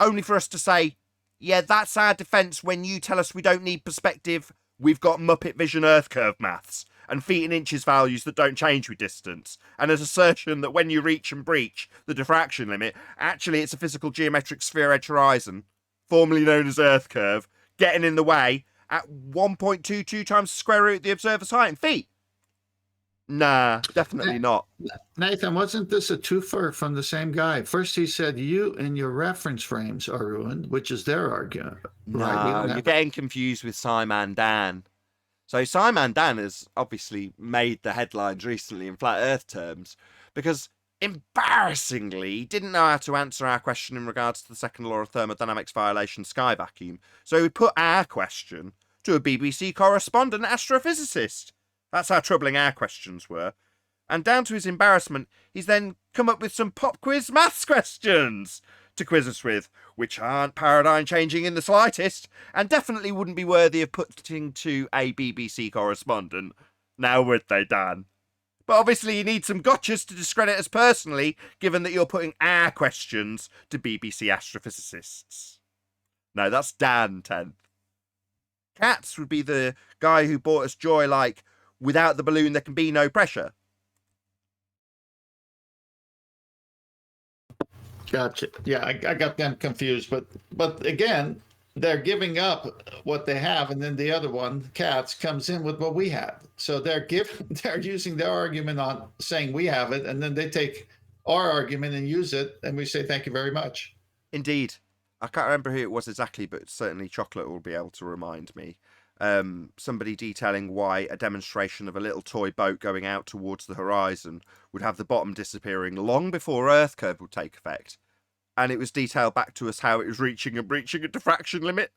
only for us to say, yeah, that's our defence when you tell us we don't need perspective, we've got Muppet Vision Earth curve maths, and feet and inches values that don't change with distance, and an assertion that when you reach and breach the diffraction limit, actually it's a physical geometric sphere edge horizon, formerly known as Earth curve, getting in the way at 1.22 times the square root of the observer's height in feet. Nah, definitely not. Nathan, wasn't this a twofer from the same guy? First he said you and your reference frames are ruined, which is their argument. No, you're getting confused with Simon Dan. So Simon Dan has obviously made the headlines recently in flat earth terms because, embarrassingly, he didn't know how to answer our question in regards to the second law of thermodynamics violation sky vacuum. So he put our question to a BBC correspondent astrophysicist. That's how troubling our questions were. And down to his embarrassment, he's then come up with some pop quiz maths questions to quiz us with, which aren't paradigm changing in the slightest, and definitely wouldn't be worthy of putting to a BBC correspondent. Now would they, Dan? But obviously you need some gotchas to discredit us personally, given that you're putting our questions to BBC astrophysicists. No, that's Dan 10th. Cats would be the guy who brought us joy like, without the balloon there can be no pressure. Gotcha. Yeah, I got them confused, but again, they're giving up what they have, and then the other one, cats, comes in with what we have. So they're using their argument on saying we have it, and then they take our argument and use it, and we say thank you very much. Indeed. I can't remember who it was exactly, but certainly Chocolate will be able to remind me. Somebody detailing why a demonstration of a little toy boat going out towards the horizon would have the bottom disappearing long before Earth curve would take effect. And it was detailed back to us how it was reaching and breaching a diffraction limit.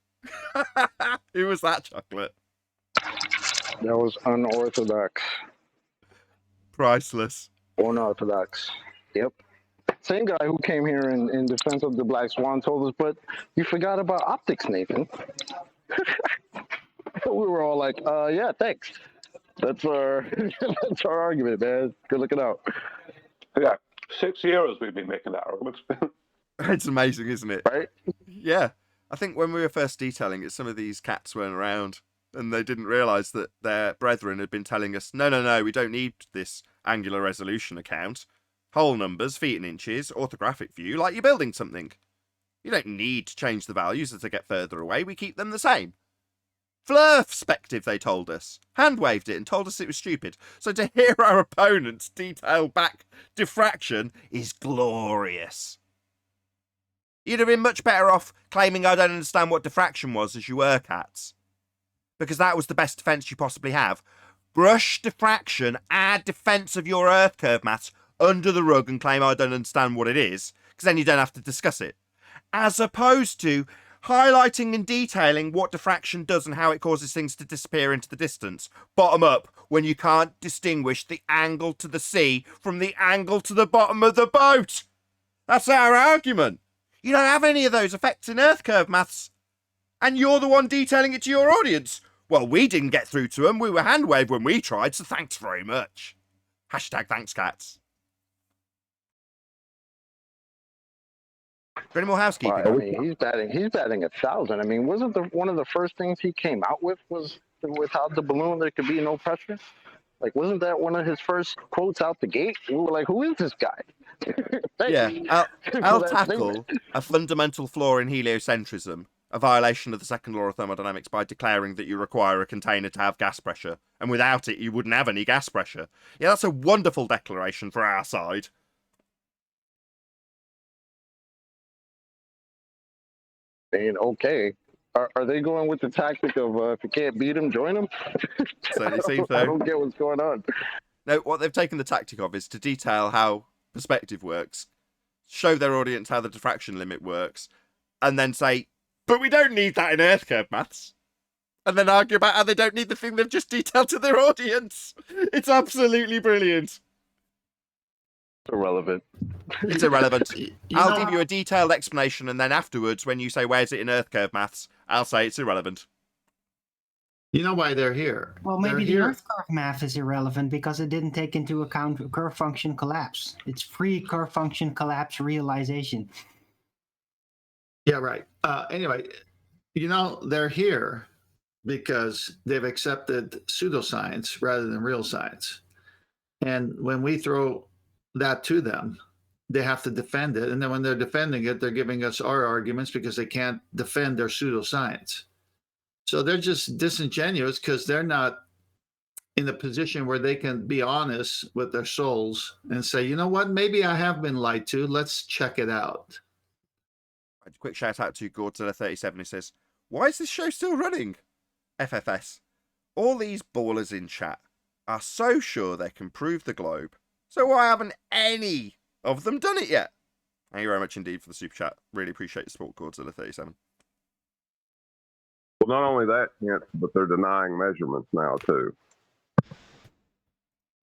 Who was that, Chocolate? That was unorthodox. Priceless. Unorthodox. Yep. Same guy who came here in defense of the Black Swan told us, but you forgot about optics, Nathan. We were all like, yeah, thanks. That's our that's our argument, man. Good looking out. Yeah, 6 years we've been making that argument. It's amazing, isn't it? Right? Yeah. I think when we were first detailing it, some of these cats weren't around and they didn't realise that their brethren had been telling us, no, we don't need this angular resolution account. Whole numbers, feet and inches, orthographic view, like you're building something. You don't need to change the values as they get further away. We keep them the same. Flurspective, they told us. Hand-waved it and told us it was stupid. So to hear our opponents detail back diffraction is glorious. You'd have been much better off claiming I don't understand what diffraction was as you were, cats. Because that was the best defence you possibly have. Brush diffraction, add defence of your Earth curve maths under the rug and claim I don't understand what it is, because then you don't have to discuss it. As opposed to highlighting and detailing what diffraction does and how it causes things to disappear into the distance, bottom up, when you can't distinguish the angle to the sea from the angle to the bottom of the boat. That's our argument. You don't have any of those effects in Earth curve maths, and you're the one detailing it to your audience. Well, we didn't get through to them. We were hand-waved when we tried, so thanks very much. Hashtag thanks, cats. Any more housekeeping? I mean, he's batting 1,000. I mean, wasn't one of the first things he came out with was without the balloon there could be no pressure? Like, wasn't that one of his first quotes out the gate? We were like, who is this guy? Yeah, I'll tackle a fundamental flaw in heliocentrism, a violation of the second law of thermodynamics, by declaring that you require a container to have gas pressure, and without it you wouldn't have any gas pressure. Yeah, that's a wonderful declaration for our side. I mean, okay. Are they going with the tactic of if you can't beat them, join them? Certainly seems so. I don't get what's going on. No, what they've taken the tactic of is to detail how perspective works, show their audience how the diffraction limit works, and then say, but we don't need that in Earth curve maths. And then argue about how they don't need the thing they've just detailed to their audience. It's absolutely brilliant. Irrelevant. It's irrelevant. I'll give know, you a detailed explanation, and then afterwards, when you say, where's it in Earth curve maths, I'll say it's irrelevant. you know why they're here. Well, They're maybe the here. Earth curve math is irrelevant because it didn't take into account curve function collapse. It's free curve function collapse realization. Yeah, right. Anyway, they're here because they've accepted pseudoscience rather than real science. And when we throw that to them, they have to defend it. And then when they're defending it, they're giving us our arguments because they can't defend their pseudoscience. So they're just disingenuous because they're not in a position where they can be honest with their souls and say, you know what, maybe I have been lied to. Let's check it out. A quick shout out to Godzilla37 who says, why is this show still running? FFS. All these ballers in chat are so sure they can prove the globe. So why haven't any of them done it yet? Thank you very much indeed for the super chat. Really appreciate the support, Godzilla37. Well, not only that, Kent, but they're denying measurements now too.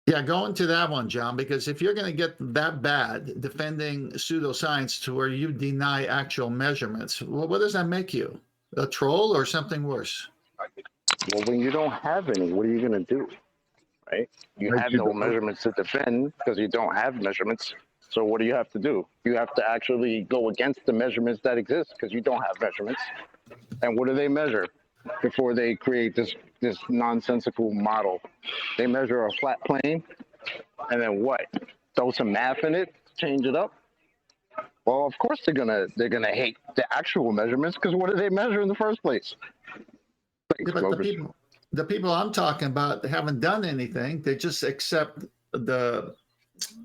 Yeah, go into that one, John, because if you're going to get that bad defending pseudoscience to where you deny actual measurements, well, what does that make you? A troll or something worse? Well, when you don't have any, what are you going to do? Right? You have no measurements to defend because you don't have measurements. So what do you have to do? You have to actually go against the measurements that exist because you don't have measurements. And what do they measure before they create this nonsensical model? They measure a flat plane, and then what? Throw some math in it, change it up. Well, of course they're gonna hate the actual measurements because what do they measure in the first place? Yeah, but the people I'm talking about haven't done anything. They just accept the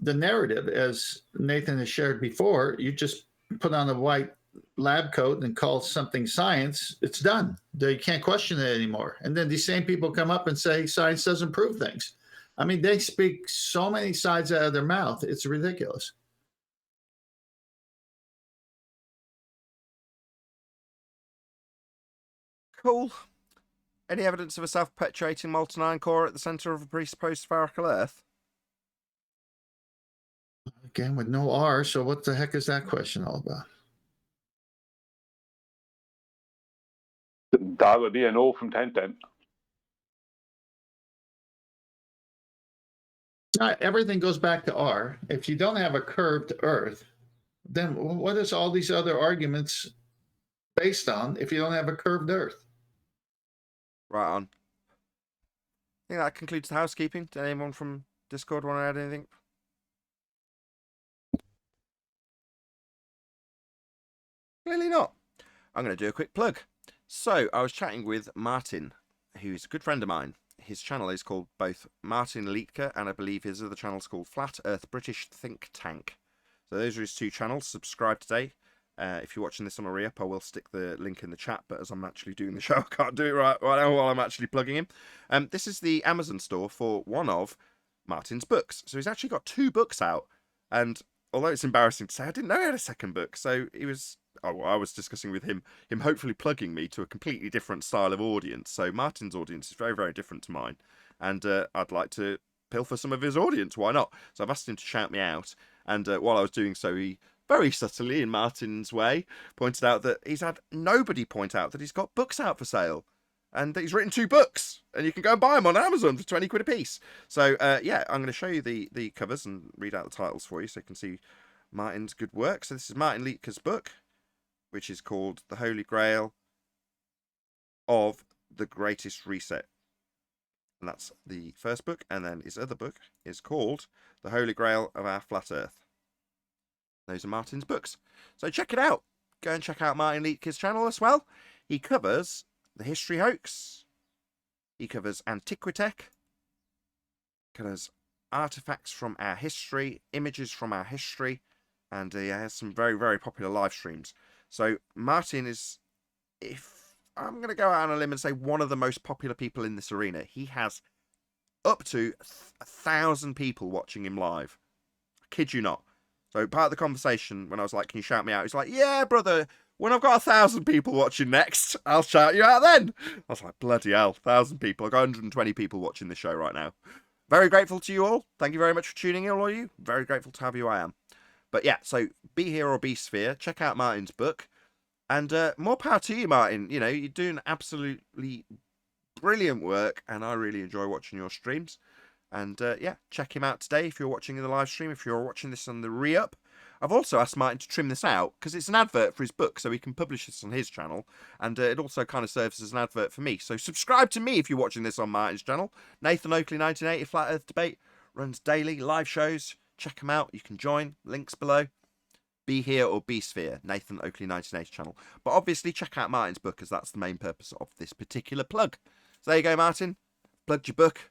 narrative, as Nathan has shared before. You just put on a white lab coat and call something science. It's done. They can't question it anymore. And then these same people come up and say science doesn't prove things. I mean, they speak so many sides out of their mouth. It's ridiculous. Cool. Any evidence of a self-perpetuating molten iron core at the centre of a presupposed spherical Earth? Again, with no R, so what the heck is that question all about? That would be a no from 10 then. Everything goes back to R. If you don't have a curved Earth, then what is all these other arguments based on if you don't have a curved Earth? Right on. I think that concludes the housekeeping. Did anyone from Discord want to add anything? Clearly not. I'm going to do a quick plug. So, I was chatting with Martin, who's a good friend of mine. His channel is called both Martin Liedtke, and I believe his other channel is called Flat Earth British Think Tank. So those are his two channels. Subscribe today. If you're watching this on a re-up, I will stick the link in the chat, but as I'm actually doing the show, I can't do it right now while I'm actually plugging him. This is the Amazon store for one of Martin's books. So he's actually got 2 books out, and although it's embarrassing to say, I didn't know he had a second book. So he was... I was discussing with him hopefully plugging me to a completely different style of audience. So Martin's audience is very, very different to mine. And I'd like to pilfer some of his audience. Why not? So I've asked him to shout me out. And while I was doing so, he very subtly, in Martin's way, pointed out that he's had nobody point out that he's got books out for sale. And that he's written 2 books. And you can go and buy them on Amazon for 20 quid a piece. So, yeah, I'm going to show you the covers and read out the titles for you so you can see Martin's good work. So this is Martin Liedtke's book, which is called The Holy Grail of the Greatest Reset. And that's the first book. And then his other book is called The Holy Grail of Our Flat Earth. Those are Martin's books. So check it out. Go and check out Martin Liedtke's channel as well. He covers the history hoax. He covers Antiquitech. Covers artifacts from our history, images from our history, and he has some very, very popular live streams. So Martin is, if I'm going to go out on a limb and say, one of the most popular people in this arena. He has up to 1,000 people watching him live. I kid you not. So part of the conversation, when I was like, can you shout me out? He's like, yeah, brother, when I've got 1,000 people watching next, I'll shout you out then. I was like, bloody hell, 1,000 people. I've got 120 people watching this show right now. Very grateful to you all. Thank you very much for tuning in, all of you. Very grateful to have you, I am. But yeah, so Be Here or Be Sphere. Check out Martin's book. And more power to you, Martin. You know, you're doing absolutely brilliant work, and I really enjoy watching your streams. And yeah, check him out today if you're watching the live stream, if you're watching this on the re-up. I've also asked Martin to trim this out because it's an advert for his book, so he can publish this on his channel. And it also kind of serves as an advert for me. So subscribe to me if you're watching this on Martin's channel. Nathan Oakley 1980 Flat Earth Debate runs daily live shows. Check them out. You can join. Links below. Be Here or Be Sphere, Nathan Oakley 1980 channel. But obviously check out Martin's book, as that's the main purpose of this particular plug. So there you go, Martin. Plugged your book.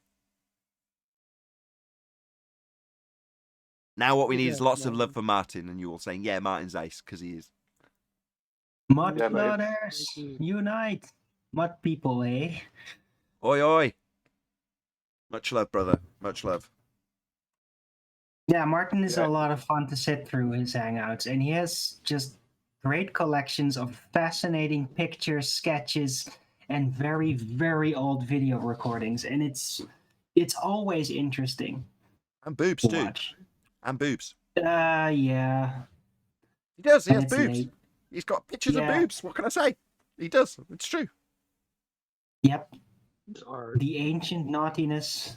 Now what we need is lots of love for Martin, and you all saying, yeah, Martin's ace, because he is. Mud Yeah, mate. flooders, unite. Mud people, eh? Oi, oi. Much love, brother. Much love. Yeah, Martin is Yeah. a lot of fun to sit through his hangouts, and he has just great collections of fascinating pictures, sketches, and very, very old video recordings. And it's always interesting And boobs, to too. watch. And boobs. Yeah. He does. He And has it's boobs. late. He's got pictures of Yeah. boobs. What can I say? He does. It's true. Yep. It's hard. The ancient naughtiness.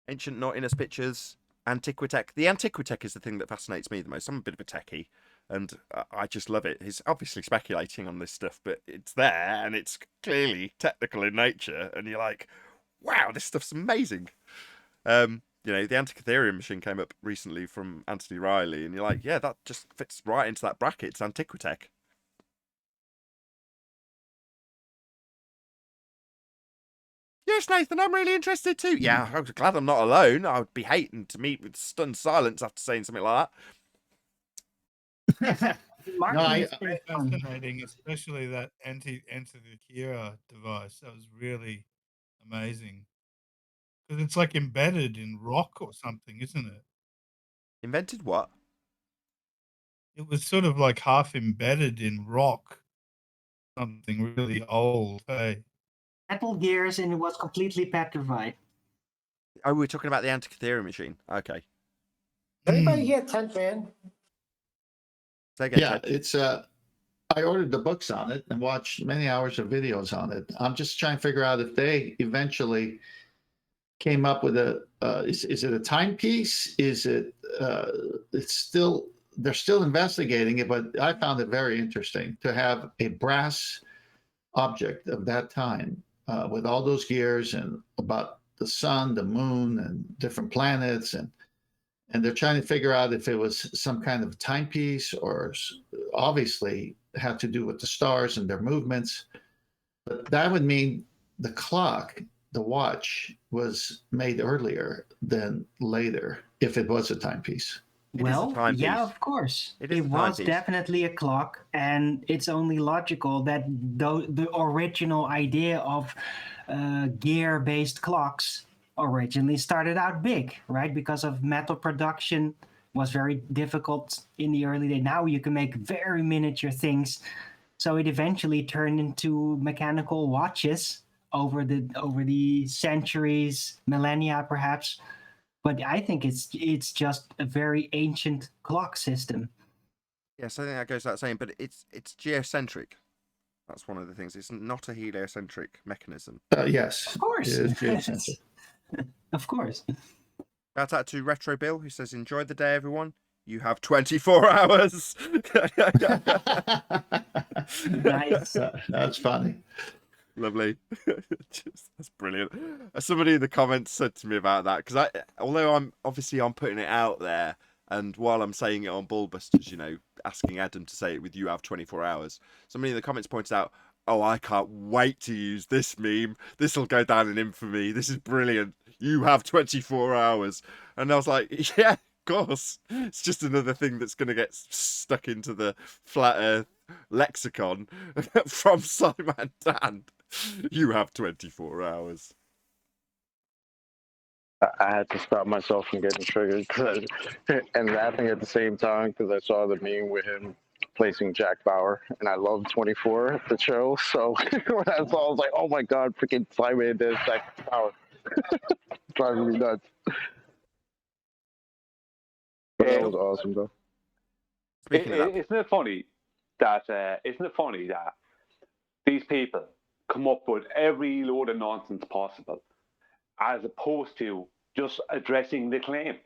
Ancient naughtiness pictures. Antiquitech. The Antiquitech is the thing that fascinates me the most. I'm a bit of a techie, and I just love it. He's obviously speculating on this stuff, but it's there, and it's clearly technical in nature, and you're like, wow, this stuff's amazing. You know, the Ethereum machine came up recently from Anthony Riley, and you're like, yeah, that just fits right into that bracket. It's Antiquitech. Yes, Nathan, I'm really interested too. Yeah, I'm glad I'm not alone. I would be hating to meet with stunned silence after saying something like that. Martin No, is I- very Very fun. fascinating, especially that anti-Kira device. That was really amazing because it's like embedded in rock or something, isn't it? Invented what? It was sort of like half embedded in rock, something really old. Hey, Metal gears, and it was completely petrified. Oh, we're talking about the Ethereum machine. Okay. Anybody here 10th man? Say again, Yeah, Ted. it's I ordered the books on it and watched many hours of videos on it. I'm just trying to figure out if they eventually came up with a is it a timepiece? Is it it's still they're still investigating it, but I found it very interesting to have a brass object of that time with all those gears and about the sun, the moon, and different planets, and they're trying to figure out if it was some kind of timepiece or obviously had to do with the stars and their movements. But that would mean the clock, the watch, was made earlier than later if it was a timepiece. It is a Well, timepiece. yeah, of course. It It, is a was timepiece. definitely a clock, and it's only logical that the original idea of gear-based clocks originally started out big, right? Because of metal production was very difficult in the early days. Now you can make very miniature things, so it eventually turned into mechanical watches over the centuries, millennia, perhaps. But I think it's just a very ancient clock system. Yes, I think that goes without saying, but it's geocentric. That's one of the things. It's not a heliocentric mechanism. Yes, Of course. it is geocentric. Of course. Shout out to Retro Bill, who says, enjoyed the day, everyone. You have 24 hours. Nice. That's funny. Lovely. That's brilliant. Somebody in the comments said to me about that, because although I'm putting it out there, and while I'm saying it on Bullbusters, you know, asking Adam to say it with "you have 24 hours," somebody in the comments pointed out, "Oh, I can't wait to use this meme. This will go down in infamy. This is brilliant. You have 24 hours." And I was like, yeah, of course. It's just another thing that's going to get stuck into the flat earth lexicon from Simon Dan. You have 24 hours. I had to stop myself from getting triggered and laughing at the same time because I saw the meme with him placing Jack Bauer, and I love 24, the show. So when I saw, I was like, "Oh my god, freaking Simon does Jack Bauer!" Driving me nuts. But that was awesome, though. Speaking of that, Isn't it funny that these people come up with every load of nonsense possible, as opposed to just addressing the claim,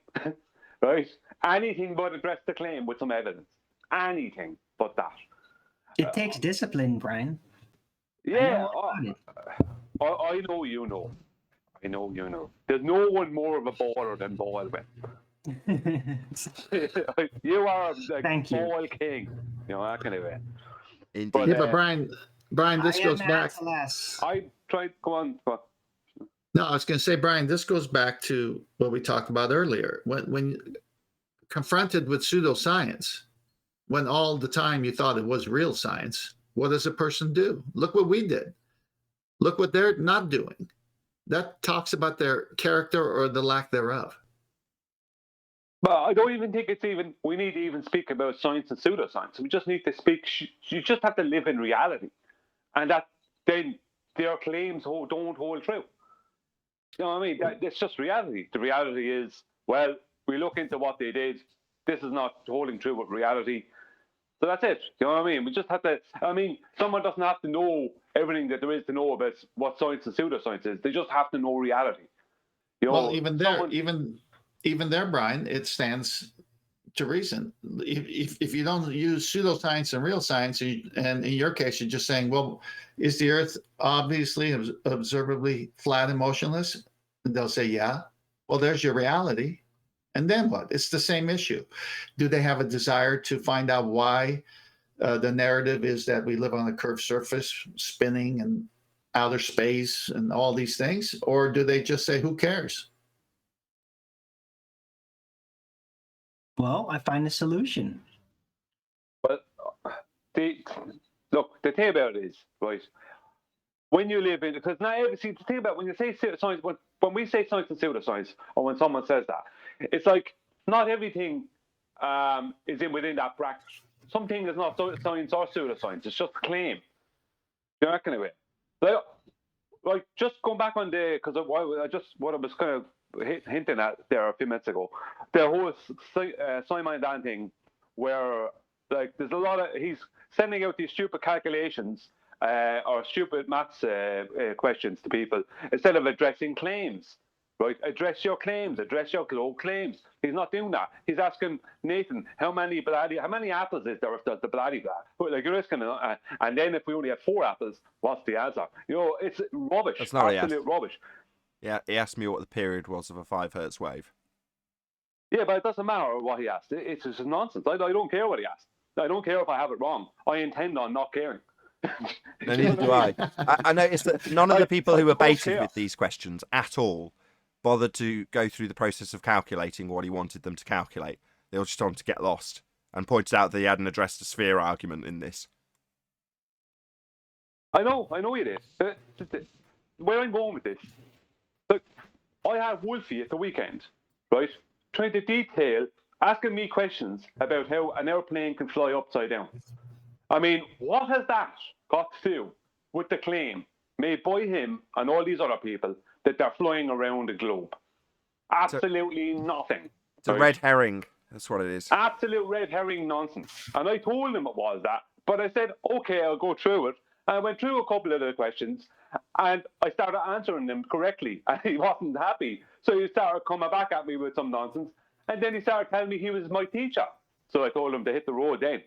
right? Anything but address the claim with some evidence. Anything but that. It takes discipline, Brian. Yeah, I know you know. I know you know. There's no one more of a baller than Baldwin. You are like ball king. You know, that kind of way. Indeed. But Brian, this goes back. I tried. Go on. No, I was going to say, Brian, this goes back to what we talked about earlier. When confronted with pseudoscience, when all the time you thought it was real science, what does a person do? Look what we did. Look what they're not doing. That talks about their character or the lack thereof. But I don't even think we need to even speak about science and pseudoscience. We just need to speak, you just have to live in reality. And that then their claims don't hold true. You know what I mean? It's just reality. The reality is, well, we look into what they did. This is not holding true with reality. So that's it. You know what I mean? We just have to, someone doesn't have to know everything that there is to know about what science and pseudoscience is. They just have to know reality. You know, well, even there, Brian, it stands to reason. If you don't use pseudoscience and real science, and in your case, you're just saying, well, is the Earth obviously observably flat and motionless? And they'll say, yeah. Well, there's your reality. And then what? It's the same issue. Do they have a desire to find out why the narrative is that we live on a curved surface, spinning and outer space and all these things? Or do they just say, who cares? Well, I find a solution. But the thing about it is, right, when you live in, because the thing about when you say science, when we say science and pseudoscience, or when someone says that, it's like not everything is within that bracket. Something is not science or pseudoscience. It's just a claim. You know, that kind of way. Like just going back on because what I was kind of hinting at there a few minutes ago, the whole Simon Dan thing, where like there's a lot of he's sending out these stupid calculations or stupid maths questions to people instead of addressing claims. Right, address your claims, address your globe claims. He's not doing that. He's asking Nathan, how many apples is there if there's the bloody blah? Like you're asking, and then if we only have 4 apples, what's the answer? You know, it's rubbish. That's not absolute rubbish. Yeah, he asked me what the period was of a 5 hertz wave. Yeah, but it doesn't matter what he asked. It's just nonsense. I don't care what he asked. I don't care if I have it wrong. I intend on not caring. No, neither do I. I noticed that none of the people who were baited with these questions at all bothered to go through the process of calculating what he wanted them to calculate. They all just told him to get lost and pointed out that he hadn't addressed a sphere argument in this. I know you did. Where I'm going with this, look, I had Wolfie at the weekend, right, trying to detail, asking me questions about how an airplane can fly upside down. I mean, what has that got to do with the claim made by him and all these other people that they're flying around the globe? Absolutely nothing. It's a red herring. That's what it is. Absolute red herring nonsense. And I told him it was that. But I said, okay, I'll go through it. And I went through a couple of the questions and I started answering them correctly. And he wasn't happy. So he started coming back at me with some nonsense. And then he started telling me he was my teacher. So I told him to hit the road then.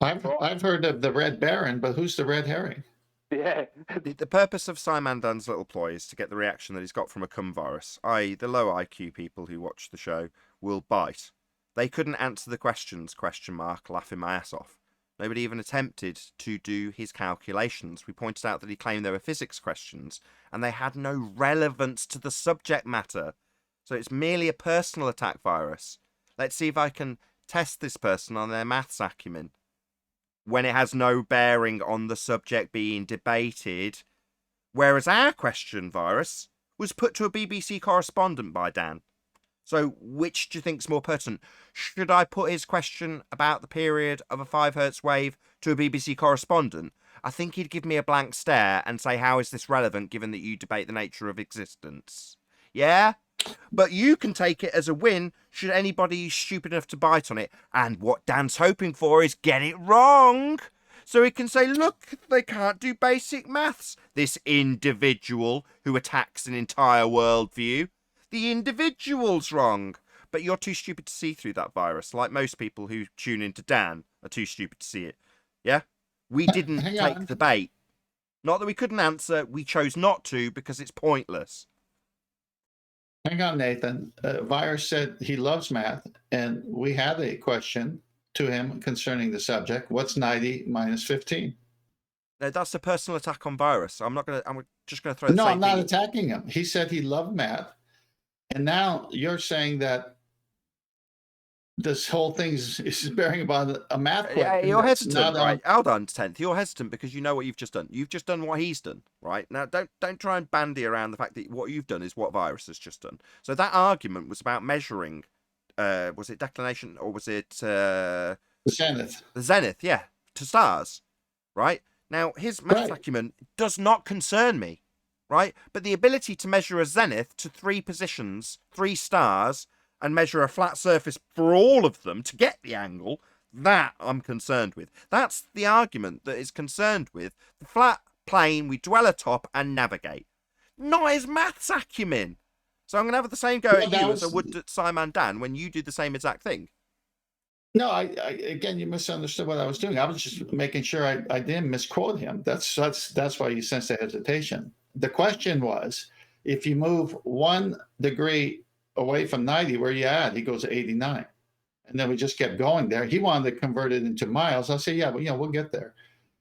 I've heard of the Red Baron, but who's the Red Herring? Yeah. The purpose of Simon Dunn's little ploy is to get the reaction that he's got from a cum virus, i.e. the low IQ people who watch the show will bite. They couldn't answer the questions, ? Laughing my ass off. Nobody even attempted to do his calculations. We pointed out that he claimed they were physics questions, and they had no relevance to the subject matter. So it's merely a personal attack virus. Let's see if I can test this person on their maths acumen when it has no bearing on the subject being debated. Whereas our question virus was put to a BBC correspondent by Dan. So which do you think's more pertinent? Should I put his question about the period of a 5 Hz wave to a BBC correspondent? I think he'd give me a blank stare and say, how is this relevant given that you debate the nature of existence? Yeah? But you can take it as a win should anybody be stupid enough to bite on it. And what Dan's hoping for is get it wrong. So he can say, look, they can't do basic maths. This individual who attacks an entire worldview. The individual's wrong. But you're too stupid to see through that virus, like most people who tune into Dan are too stupid to see it. Yeah? We didn't take the bait. Not that we couldn't answer, we chose not to because it's pointless. Hang on, Nathan. Virus said he loves math, and we had a question to him concerning the subject. What's 90 minus 15? No, that's a personal attack on virus. I'm just gonna throw the No, same I'm not thing. attacking him. He said he loved math. And now you're saying that this whole thing is bearing about a math question. Yeah, you're hesitant, not right? Hold on, 10th. You're hesitant because you know what you've just done. You've just done what he's done, right? Now, don't try and bandy around the fact that what you've done is what virus has just done. So that argument was about measuring, was it declination or was it... the zenith. The zenith, yeah, to stars, right? Now, his math acumen does not concern me, right? But the ability to measure a zenith to 3 positions, 3 stars, and measure a flat surface for all of them to get the angle, that I'm concerned with. That's the argument that is concerned with the flat plane we dwell atop and navigate. Not his maths acumen. So I'm going to have the same go at you as I would at Simon Dan when you do the same exact thing. No, again, you misunderstood what I was doing. I was just making sure I didn't misquote him. That's why you sense the hesitation. The question was, if you move 1 degree away from 90, where you at? He goes 89. And then we just kept going there. He wanted to convert it into miles. I'll say, yeah, but we'll get there.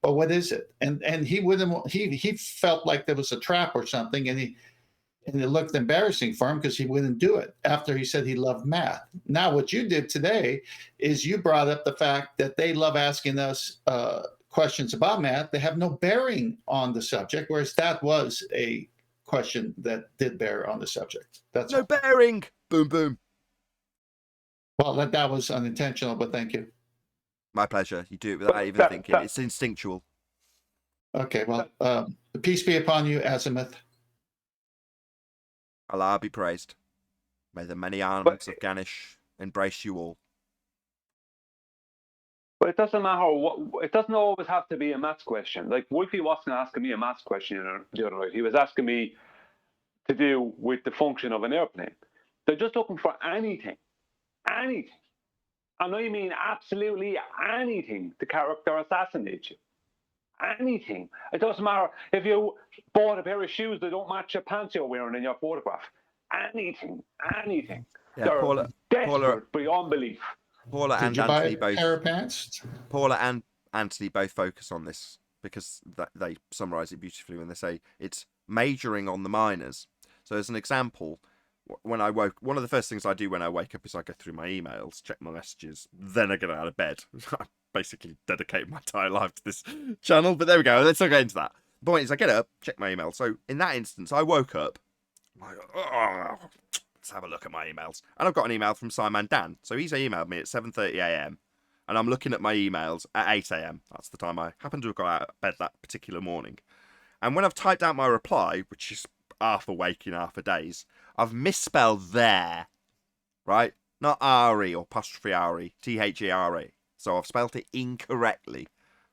But what is it? And he wouldn't. He felt like there was a trap or something, and it looked embarrassing for him because he wouldn't do it after he said he loved math. Now, what you did today is you brought up the fact that they love asking us questions about math. They have no bearing on the subject, whereas that was a question that did bear on the subject. That's no bearing. Boom, boom. Well, that was unintentional, but thank you. My pleasure. You do it without even thinking. It's instinctual. Okay, well, peace be upon you, Azimuth. Allah be praised. May the many arms of Ganesh embrace you all. But it doesn't matter it doesn't always have to be a maths question. Like Wolfie wasn't asking me a maths question the other night. He was asking me to do with the function of an airplane. They're just looking for anything. Anything. And I mean absolutely anything to character assassinate you. Anything. It doesn't matter if you bought a pair of shoes that don't match your pants you're wearing in your photograph. Anything. Yeah, They're desperate beyond belief. Paula and Did you buy Anthony a both. pair of pants? Paula and Anthony both focus on this because they summarise it beautifully when they say it's majoring on the minors. So as an example, when I woke, one of the first things I do when I wake up is I go through my emails, check my messages, then I get out of bed. I basically dedicate my entire life to this channel, but there we go. Let's not get into that. The point is I get up, check my email. So in that instance, I woke up, I'm like, let's have a look at my emails. And I've got an email from Simon Dan. So he's emailed me at 7:30 a.m. and I'm looking at my emails at 8 a.m. That's the time I happen to have got out of bed that particular morning. And when I've typed out my reply, which is half awake in half a daze, I've misspelled there, right? Not R-E or apostrophe R-E, T-H-E-R-E. So I've spelt it incorrectly,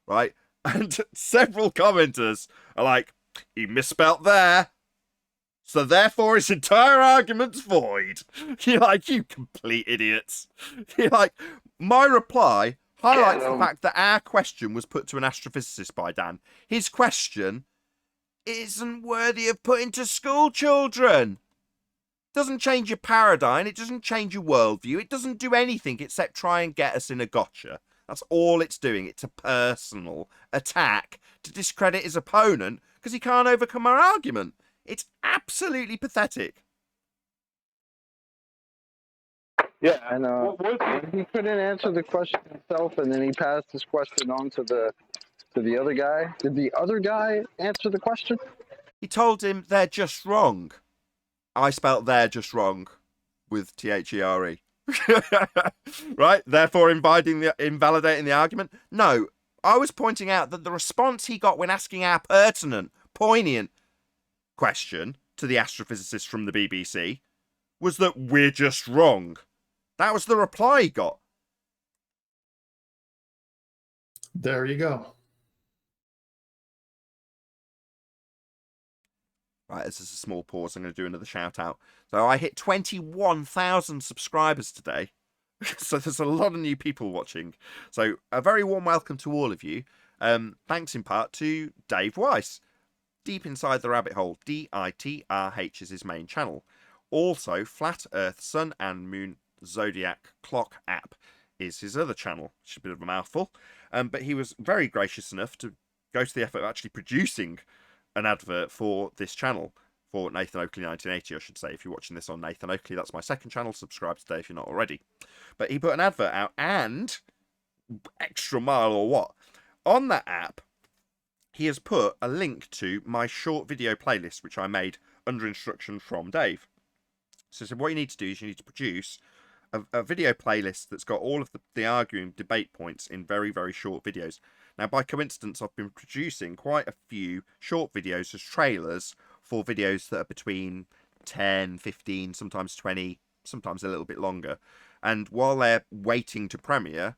right? And several commenters are like, he misspelt there. so therefore his entire argument's void. You're like, you complete idiots. You're like, my reply highlights the fact that our question was put to an astrophysicist by Dan. His question isn't worthy of putting to school children. Doesn't change your paradigm. It doesn't change your worldview. It doesn't do anything except try and get us in a gotcha. That's all it's doing. It's a personal attack to discredit his opponent because he can't overcome our argument. It's absolutely pathetic. Yeah, And when he couldn't answer the question himself, and then he passed his question on to the other guy. Did the other guy answer the question? He told him they're just wrong. I spelt they're just wrong with T-H-E-R-E. Right? Therefore invalidating the argument? No. I was pointing out that the response he got when asking our pertinent, poignant question to the astrophysicist from the BBC was that we're just wrong. That was the reply he got. There you go. Right, this is a small pause. I'm going to do another shout out. So I hit 21,000 subscribers today. So there's a lot of new people watching. So a very warm welcome to all of you. Thanks in part to Dave Weiss. Deep Inside the Rabbit Hole, DITRH is his main channel. Also, Flat Earth Sun and Moon Zodiac Clock app is his other channel, which is a bit of a mouthful. But he was very gracious enough to go to the effort of actually producing an advert for this channel, for Nathan Oakley 1980, I should say. If you're watching this on Nathan Oakley, that's my second channel. Subscribe today if you're not already. But he put an advert out, and extra mile or what, on that app, he has put a link to my short video playlist, which I made under instruction from Dave. So what you need to do is you need to produce a video playlist that's got all of the arguing debate points in very, very short videos. Now, by coincidence, I've been producing quite a few short videos as trailers for videos that are between 10, 15, sometimes 20, sometimes a little bit longer. And while they're waiting to premiere,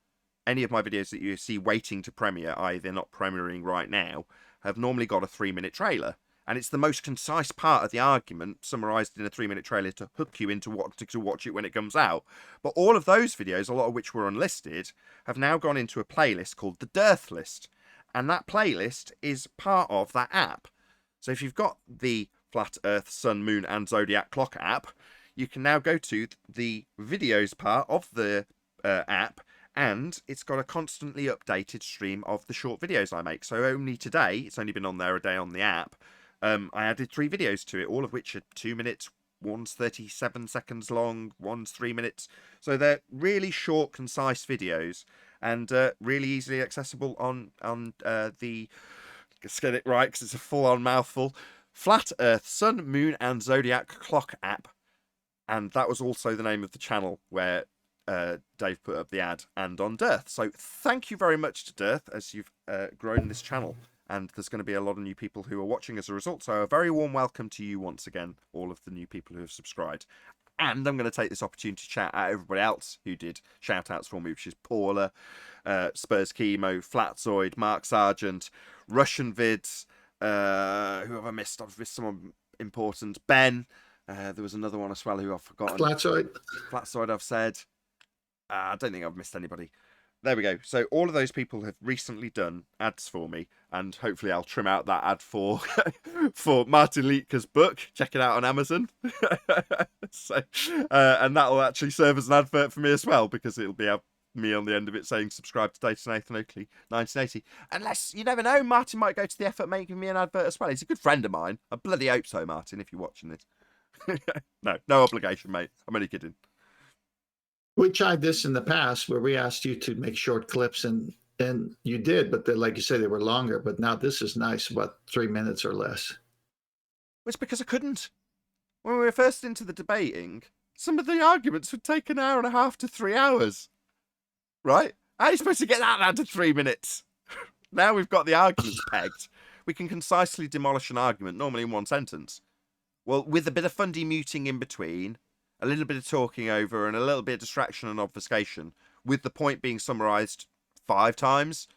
any of my videos that you see waiting to premiere, i.e. they're not premiering right now, have normally got a 3-minute trailer. And it's the most concise part of the argument summarised in a 3-minute trailer to hook you into to watch it when it comes out. But all of those videos, a lot of which were unlisted, have now gone into a playlist called the Dearth List. And that playlist is part of that app. So if you've got the Flat Earth, Sun, Moon and Zodiac Clock app, you can now go to the videos part of the app, and it's got a constantly updated stream of the short videos I make. So only today, it's only been on there a day on the app, I added 3 videos to it, all of which are 2 minutes, one's 37 seconds long, one's 3 minutes. So they're really short, concise videos, and really easily accessible on the, let's get it right because it's a full-on mouthful, Flat Earth, Sun, Moon and Zodiac Clock app. And that was also the name of the channel where Dave put up the ad, and on Dearth. So thank you very much to Dearth as you've grown this channel. And there's going to be a lot of new people who are watching as a result. So a very warm welcome to you once again, all of the new people who have subscribed. And I'm going to take this opportunity to shout out everybody else who did shout-outs for me, which is Paula, Spurs Chemo, Flatzoid, Mark Sargent, Russian Vids, who have I missed? I've missed someone important. Ben. There was another one as well who I've forgotten. Flatzoid I've said. I don't think I've missed anybody. There we go. So all of those people have recently done ads for me, and hopefully I'll trim out that ad for for Martin Liedtke's book. Check it out on Amazon. So, and that'll actually serve as an advert for me as well, because it'll be me on the end of it saying subscribe today to Nathan Oakley 1980. Unless, you never know, Martin might go to the effort making me an advert as well. He's a good friend of mine. I bloody hope so, Martin, if you're watching this. No obligation, mate. I'm only kidding. We tried this in the past where we asked you to make short clips, and you did, but like you said, they were longer. But now this is nice, about 3 minutes or less. It's because I couldn't. When we were first into the debating, some of the arguments would take 1.5 hours to 3 hours. Right? How are you supposed to get that down to 3 minutes? Now we've got the arguments pegged. We can concisely demolish an argument, normally in one sentence. Well, with a bit of fundy muting in between, a little bit of talking over, and a little bit of distraction and obfuscation, with the point being summarised 5 times,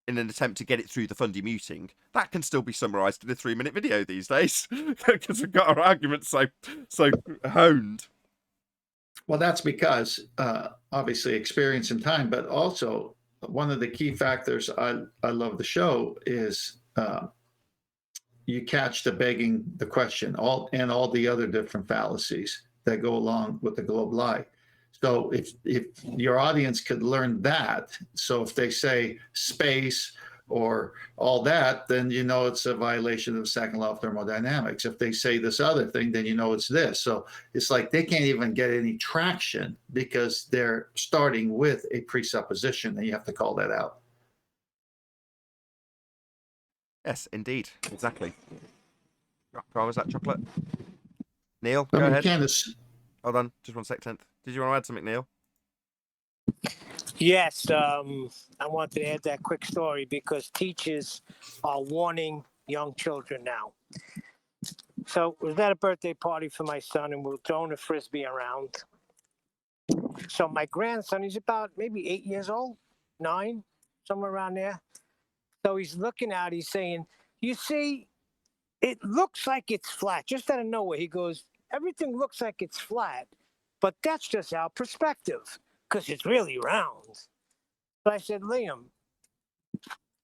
in an attempt to get it through the Fundy muting, that can still be summarised in a 3-minute video these days because we've got our arguments so honed. Well, that's because obviously experience and time, but also one of the key factors I love the show is you catch the begging the question, all the other different fallacies that go along with the globe lie. So if your audience could learn that, so if they say space or all that, then you know it's a violation of the second law of thermodynamics. If they say this other thing, then you know it's this. So it's like they can't even get any traction because they're starting with a presupposition, and you have to call that out. Yes, indeed. Exactly. How was that, Chocolate? Neil, I go mean, ahead. Candace, Hold on, just 1 second. Did you want to add something, Neil? Yes, I wanted to add that quick story because teachers are warning young children now. So it was at a birthday party for my son, and we were throwing a frisbee around. So my grandson, he's about maybe 8 years old, 9, somewhere around there. So he's looking out, he's saying, you see, it looks like it's flat. Just out of nowhere, he goes, everything looks like it's flat, but that's just our perspective because it's really round. So I said, Liam,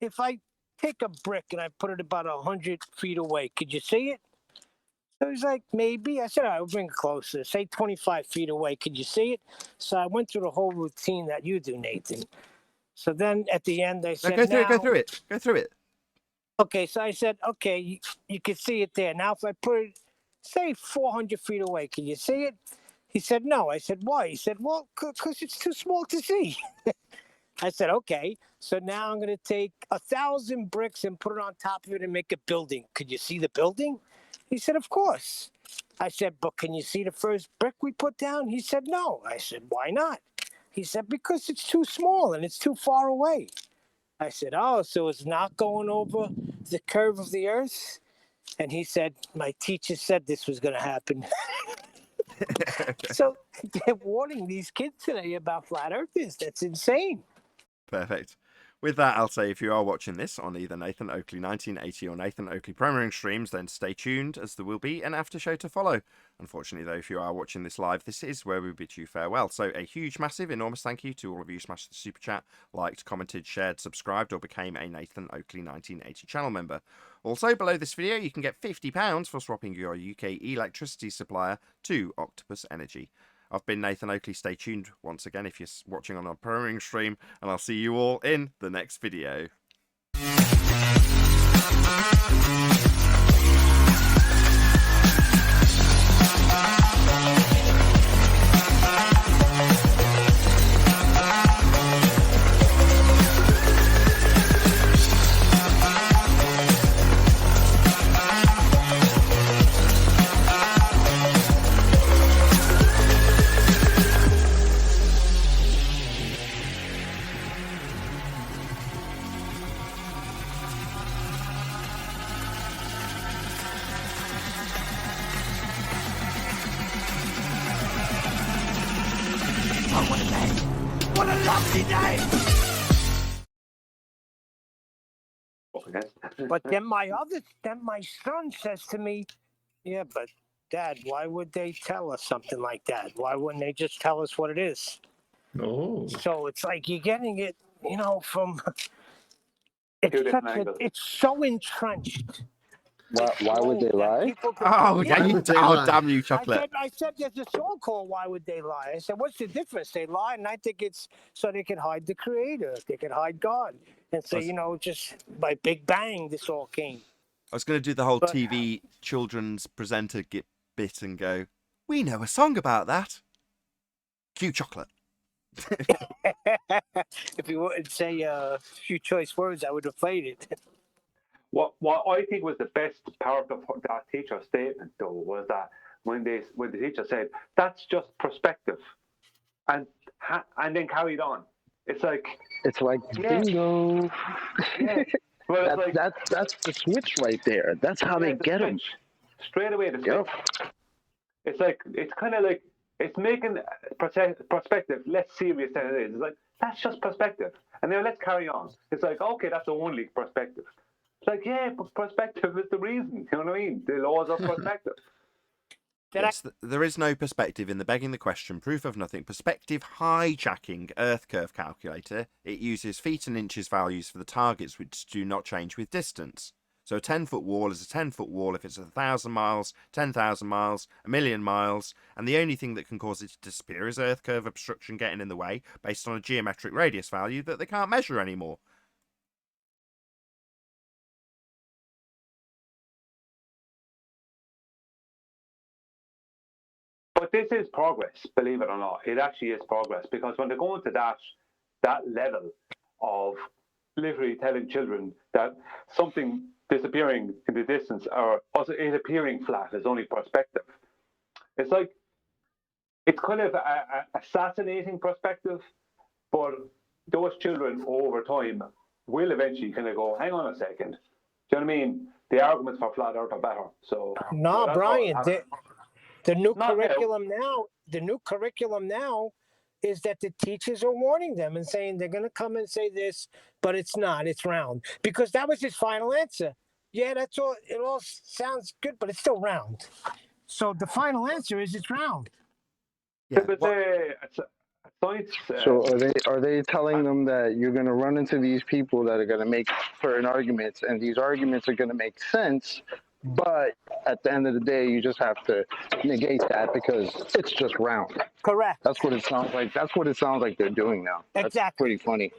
if I take a brick and I put it about 100 feet away, could you see it? So he's like, maybe. I said, all right, we'll bring it closer. Say 25 feet away. Could you see it? So I went through the whole routine that you do, Nathan. So then at the end, I said, Go through it. Okay, so I said, okay, you can see it there. Now, if I put it, say, 400 feet away, can you see it? He said, no. I said, why? He said, well, because it's too small to see. I said, okay. So now I'm going to take 1,000 bricks and put it on top of it and make a building. Could you see the building? He said, of course. I said, but can you see the first brick we put down? He said, no. I said, why not? He said, because it's too small and it's too far away. I said, oh, so it's not going over the curve of the earth? And he said, my teacher said this was going to happen. So they're warning these kids today about flat earthers. That's insane. Perfect. With that, I'll say if you are watching this on either Nathan Oakley 1980 or Nathan Oakley Premiering streams, then stay tuned as there will be an after show to follow. Unfortunately, though, if you are watching this live, this is where we bid you farewell. So a huge, massive, enormous thank you to all of you who smashed the super chat, liked, commented, shared, subscribed, or became a Nathan Oakley 1980 channel member. Also, below this video, you can get £50 for swapping your UK electricity supplier to Octopus Energy. I've been Nathan Oakley. Stay tuned once again if you're watching on our premiering stream, and I'll see you all in the next video. What a lovely day! But then my son says to me, yeah, but Dad, why would they tell us something like that? Why wouldn't they just tell us what it is? oh, So it's like you're getting it, from Two it's so entrenched. Why would they lie? Oh, Yeah. damn you, Chocolate. I said there's a song called Why Would They Lie? I said, what's the difference? They lie, and I think it's so they can hide the creator. They can hide God. And say, just by Big Bang, this all came. I was going to do the whole TV children's presenter bit and go, we know a song about that. Cue Chocolate. If you wouldn't say a few choice words, I would have played it. What I think was the best part of that teacher's statement, though, was that when the teacher said, that's just perspective, and then carried on. It's like bingo. Yeah. Well, that's the switch right there. That's how they get them. Straight away, the switch. Yep. It's kind of like it's making perspective less serious than it is. It's like, that's just perspective. And now let's carry on. It's like, okay, that's the only perspective. It's like, yeah, but perspective is the reason. You know what I mean? The laws of perspective. Yes, there is no perspective in the begging the question, proof of nothing, perspective hijacking Earth curve calculator. It uses feet and inches values for the targets which do not change with distance. So a 10-foot wall is a 10-foot wall if it's 1,000 miles, 10,000 miles, 1,000,000 miles, and the only thing that can cause it to disappear is Earth curve obstruction getting in the way based on a geometric radius value that they can't measure anymore. But this is progress, believe it or not. It actually is progress, because when they go into that level of literally telling children that something disappearing in the distance or also it appearing flat is only perspective, it's like, it's kind of a assassinating perspective, but those children over time will eventually kind of go, hang on a second. Do you know what I mean? The arguments for flat Earth are better. So No, Brian, the new Not curriculum now is that the teachers are warning them and saying they're going to come and say this, but it's not. It's round. Because that was his final answer. Yeah, that's all. It all sounds good, but it's still round. So the final answer is it's round. Yeah, but science. So are they telling them that you're going to run into these people that are going to make certain arguments, and these arguments are going to make sense, but at the end of the day, you just have to negate that because it's just round. Correct. That's what it sounds like. That's what it sounds like they're doing now. That's Exactly. pretty funny.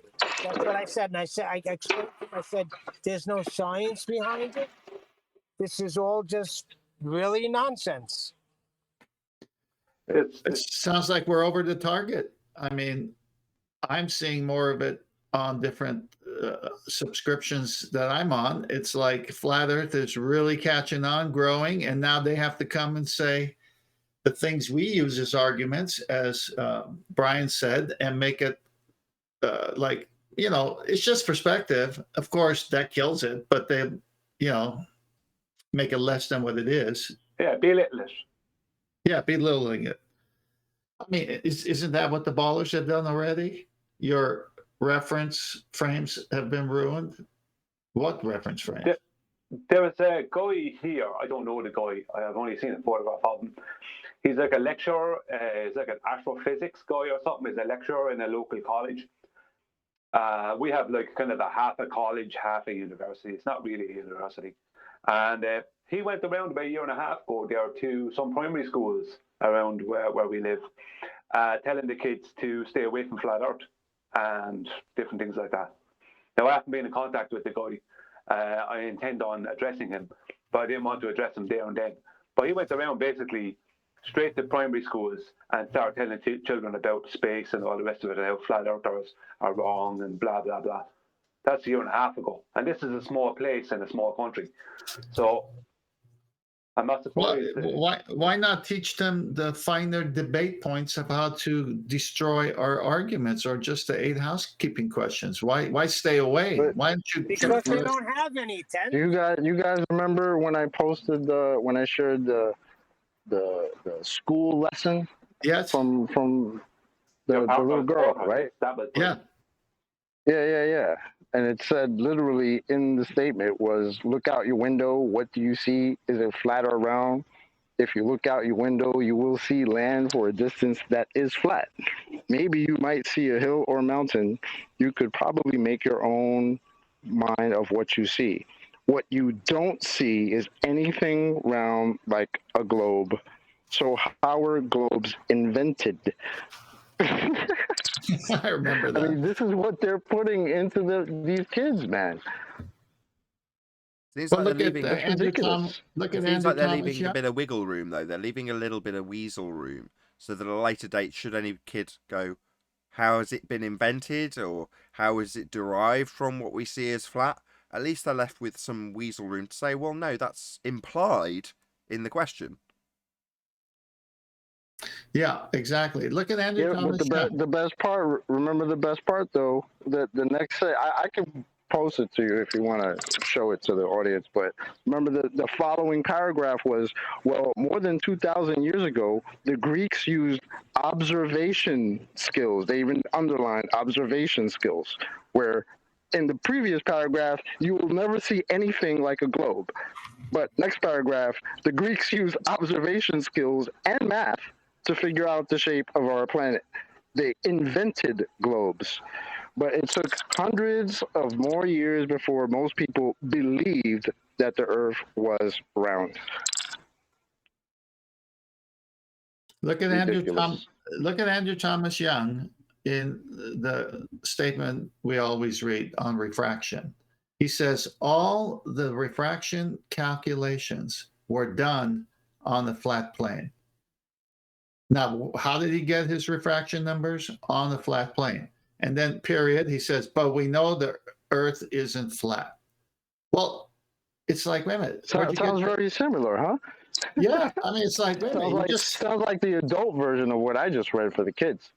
That's what I said. And I explained to him, I said, there's no science behind it. This is all just really nonsense. It sounds like we're over the target. I mean, I'm seeing more of it on different subscriptions that I'm on. It's like Flat Earth is really catching on, growing, and now they have to come and say the things we use as arguments, as Brian said, and make it like, you know, it's just perspective. Of course, that kills it, but they, you know, make it less than what it is. Yeah, belittle it. Yeah, belittling it. I mean, isn't that what the ballers have done already? Your reference frames have been ruined. What reference frames? There was a guy here. I don't know the guy. I have only seen a photograph of him. He's like a lecturer. He's like an astrophysics guy or something. He's a lecturer in a local college. We have like kind of half a college, half a university. It's not really a university. And he went around about a year and a half ago there to some primary schools around where we live, telling the kids to stay away from flat Earth and different things like that. Now, I haven't been in contact with the guy. I intend on addressing him, but I didn't want to address him there and then. But he went around basically straight to primary schools and started telling children about space and all the rest of it, and how flat earthers are wrong and blah, blah, blah. That's a year and a half ago. And this is a small place in a small country. So I'm not surprised. Why not teach them the finer debate points of how to destroy our arguments, or just the 8 housekeeping questions? Why stay away? Why don't you? Because they don't have any, Ted. You guys remember when I posted when I shared the school lesson? Yes. From the little girl, right? Yeah. And it said literally in the statement was, look out your window. What do you see? Is it flat or round? If you look out your window, you will see land for a distance that is flat. Maybe you might see a hill or mountain. You could probably make your own mind of what you see. What you don't see is anything round like a globe. So how were globes invented? I remember that. I mean, this is what they're putting into these kids, man. Seems like they're leaving. Look at seems Andrew like they're Thomas, leaving a bit of wiggle room, though. They're leaving a little bit of weasel room, so that at a later date, should any kid go, how has it been invented, or how is it derived from what we see as flat? At least they're left with some weasel room to say, well, no, that's implied in the question. Yeah, exactly. Look at Andrew Thomas. But the best part, remember the best part, though, that the next say, I can post it to you if you want to show it to the audience, but remember the following paragraph was, well, more than 2,000 years ago, the Greeks used observation skills. They even underlined observation skills, where in the previous paragraph, you will never see anything like a globe. But next paragraph, the Greeks used observation skills and math to figure out the shape of our planet. They invented globes. But it took hundreds of more years before most people believed that the Earth was round. Look at Ridiculous. Andrew Thomas Young in the statement we always read on refraction. He says all the refraction calculations were done on the flat plane. Now, how did he get his refraction numbers? On the flat plane. And then period, he says, but we know the Earth isn't flat. Well, it's like, wait a minute. Sounds very similar, huh? Yeah, I mean, it's like, wait a minute. Sounds like the adult version of what I just read for the kids.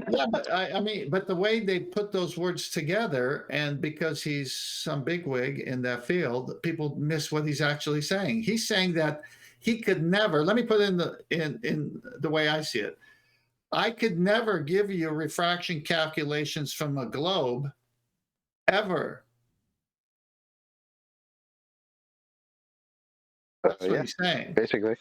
Yeah, but I mean, but the way they put those words together, and because he's some bigwig in that field, people miss what he's actually saying. He's saying that he could never. Let me put in the way I see it. I could never give you refraction calculations from a globe, ever. That's what he's saying. Basically.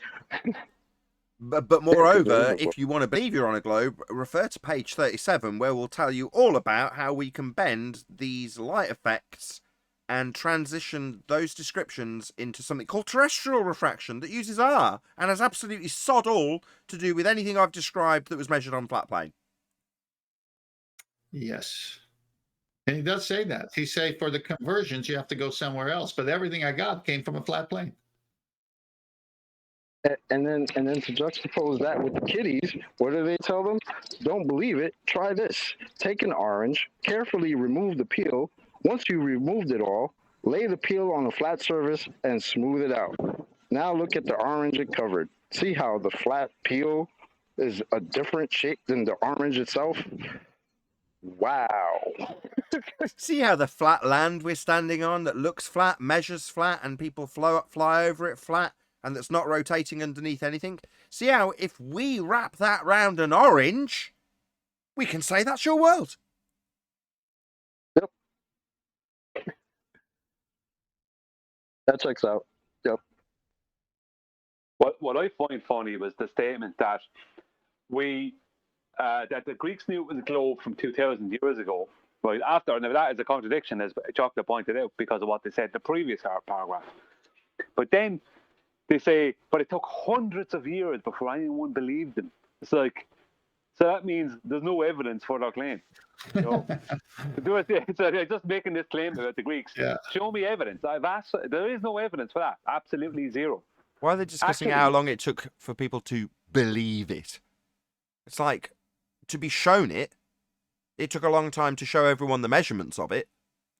But moreover, if you want to believe you're on a globe, refer to page 37, where we'll tell you all about how we can bend these light effects and transition those descriptions into something called terrestrial refraction that uses R and has absolutely sod all to do with anything I've described that was measured on flat plane. Yes. And he does say that. He say for the conversions, you have to go somewhere else. But everything I got came from a flat plane. And then to juxtapose that with the kiddies, what do they tell them? Don't believe it. Try this. Take an orange, carefully remove the peel. Once you removed it all, lay the peel on a flat surface and smooth it out. Now look at the orange it covered. See how the flat peel is a different shape than the orange itself? Wow. See how the flat land we're standing on that looks flat, measures flat, and people fly over it flat, and that's not rotating underneath anything? See how if we wrap that round an orange, we can say that's your world. Yep. That checks out. Yep. What I find funny was the statement that that the Greeks knew it was a globe from 2,000 years ago. Right after, now that is a contradiction, as Chocolate pointed out, because of what they said in the previous paragraph. But then they say, but it took hundreds of years before anyone believed them. It's like, so that means there's no evidence for their claim. So, so they're just making this claim about the Greeks. Yeah. Show me evidence. I've asked. There is no evidence for that. Absolutely zero. Why are they discussing how long it took for people to believe it? It's like, to be shown it, it took a long time to show everyone the measurements of it.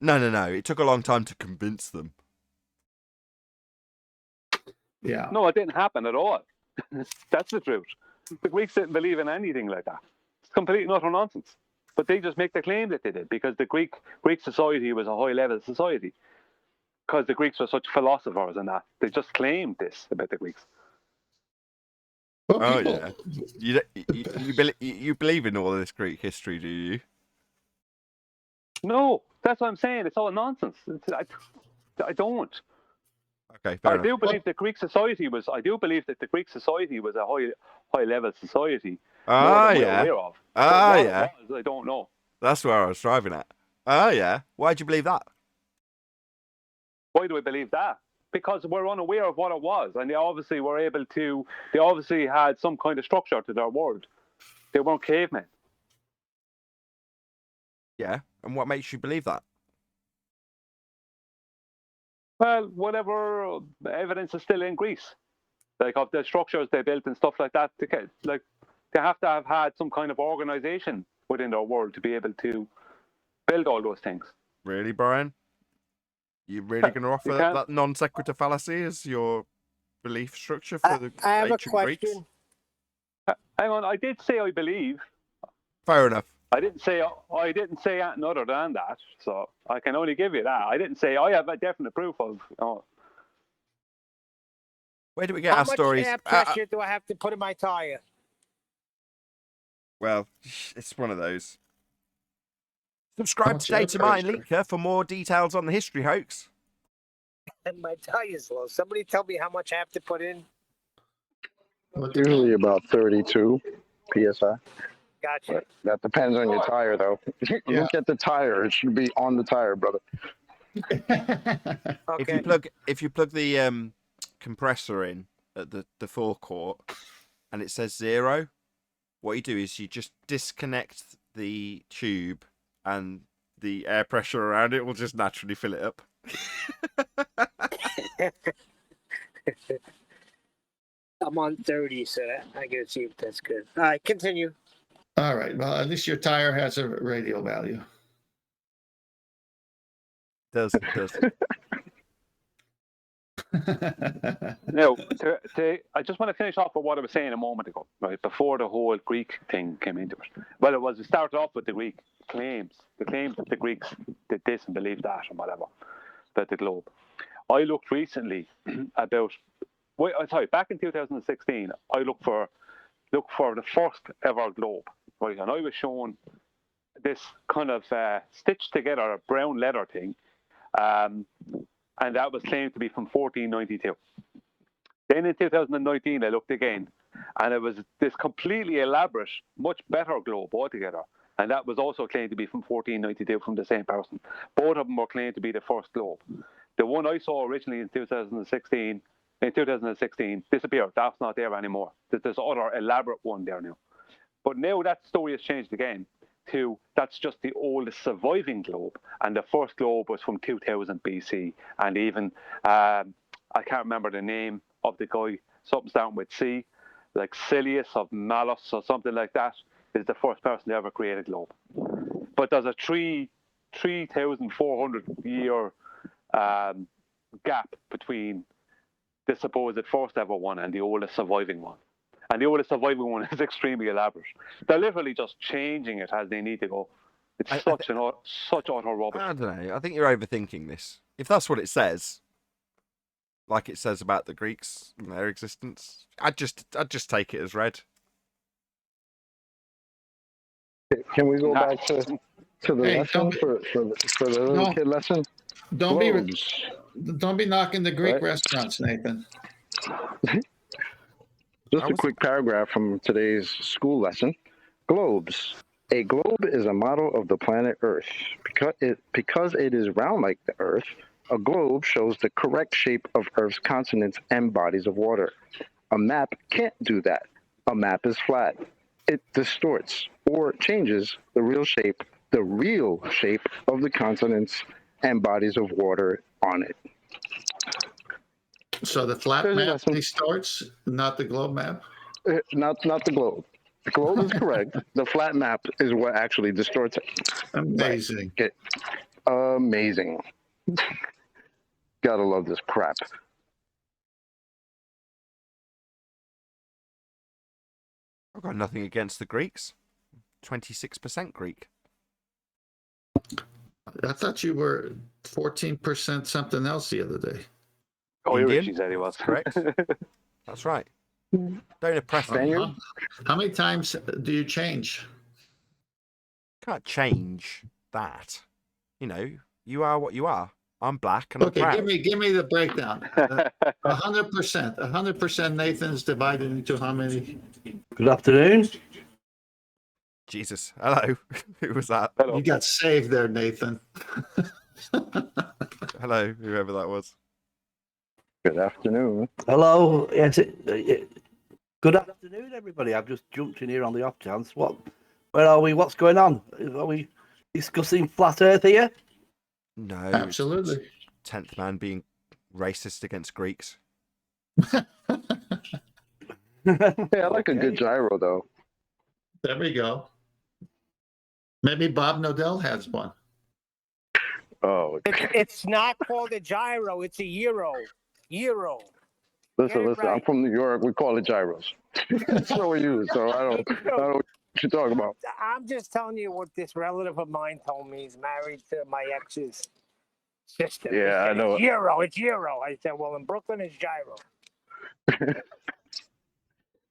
No. It took a long time to convince them. Yeah. No, it didn't happen at all. That's the truth. The Greeks didn't believe in anything like that. It's complete and utter nonsense. But they just make the claim that they did, because the Greek society was a high-level society. Because the Greeks were such philosophers and that. They just claimed this about the Greeks. Well, yeah. You believe in all of this Greek history, do you? No, that's what I'm saying. It's all nonsense. I don't. Okay, fair enough. I do believe that the Greek society was a high-level society. Yeah. Aware of. Yeah. I don't know. That's where I was driving at. Yeah. Why do you believe that? Why do I believe that? Because we're unaware of what it was, and they obviously had some kind of structure to their world. They weren't cavemen. Yeah, and what makes you believe that? Well, whatever evidence is still in Greece, like of the structures they built and stuff like that. They have to have had some kind of organization within their world to be able to build all those things. Really, Brian? You really going to offer that non sequitur fallacy as your belief structure for the I have a ancient Greeks? question. Hang on, I did say I believe. Fair enough. I didn't say anything other than that, so I can only give you that. I didn't say I have a definite proof of. Where do we get our stories? How much air pressure do I have to put in my tire? Well, it's one of those. Subscribe What's today your to mine, first? Liedtke, for more details on the history hoax. And my tires low. Somebody tell me how much I have to put in. Usually about 32 psi. Gotcha. But that depends on your tire, though. Yeah. Look at the tire; it should be on the tire, brother. Okay. If you plug the compressor in at the forecourt and it says 0, what you do is you just disconnect the tube and the air pressure around it will just naturally fill it up. I'm on 30, so I gotta see if that's good. All right, continue. All right. Well, at least your tire has a radial value. Does. Now, I just want to finish off with what I was saying a moment ago, right? Before the whole Greek thing came into it. Well, it started off with the Greek claims. The claims that the Greeks did this and believed that and whatever, about the globe. I looked recently back in 2016, I looked for the first ever globe, right? And I was shown this kind of stitched together brown leather thing, and that was claimed to be from 1492. Then in 2019, I looked again, and it was this completely elaborate, much better globe altogether. And that was also claimed to be from 1492 from the same person. Both of them were claimed to be the first globe. The one I saw originally in 2016 disappeared. That's not there anymore. There's other elaborate one there now. But now that story has changed again to that's just the oldest surviving globe, and the first globe was from 2000 BC. And even I can't remember the name of the guy, something starting with C, like Silius of Malus or something like that, is the first person to ever create a globe. But there's a 3,400 year gap between the supposed first ever one and the oldest surviving one. And the oldest surviving one is extremely elaborate. They're literally just changing it as they need to go. It's such utter rubbish. I don't know. I think you're overthinking this. If that's what it says, like it says about the Greeks and their existence, I'd just take it as read. Can we go back to the lesson for the little kid lesson? Don't Globes. be knocking the Greek Right. restaurants, Nathan. Just a quick paragraph from today's school lesson. Globes. A globe is a model of the planet Earth. Because it is round like the Earth, a globe shows the correct shape of Earth's continents and bodies of water. A map can't do that. A map is flat. It distorts or changes the real shape of the continents and bodies of water on it. So the flat map distorts, not the globe map? Not the globe. The globe is correct. The flat map is what actually distorts it. Amazing. Right. Amazing. Gotta love this crap. I've got nothing against the Greeks. 26% Greek. I thought you were 14% something else the other day. Oh, Indian? she said he was. Correct. That's right. Don't oppress me. How many times do you change? Can't change that. You know, you are what you are. I'm black and I'm Okay, proud. give me the breakdown. 100% Nathan's divided into how many? Good afternoon. Jesus. Hello. Who was that? Hello. You got saved there, Nathan. Hello, whoever that was. Good afternoon. Hello. Yes. Good afternoon, everybody. I've just jumped in here on the off chance. Where are we? What's going on? Are we discussing flat Earth here? No. Absolutely. 10th man being racist against Greeks. Hey, I like a good gyro, though. There we go. Maybe Bob Nodell has one. Oh. It's not called a gyro. It's a euro. Euro. Listen. I'm from New York. We call it gyros. That's what we use. So I don't know what you're talking about. I'm just telling you what this relative of mine told me. He's married to my ex's sister. Yeah, I know. It's euro. It's euro. I said, well, in Brooklyn, it's gyro.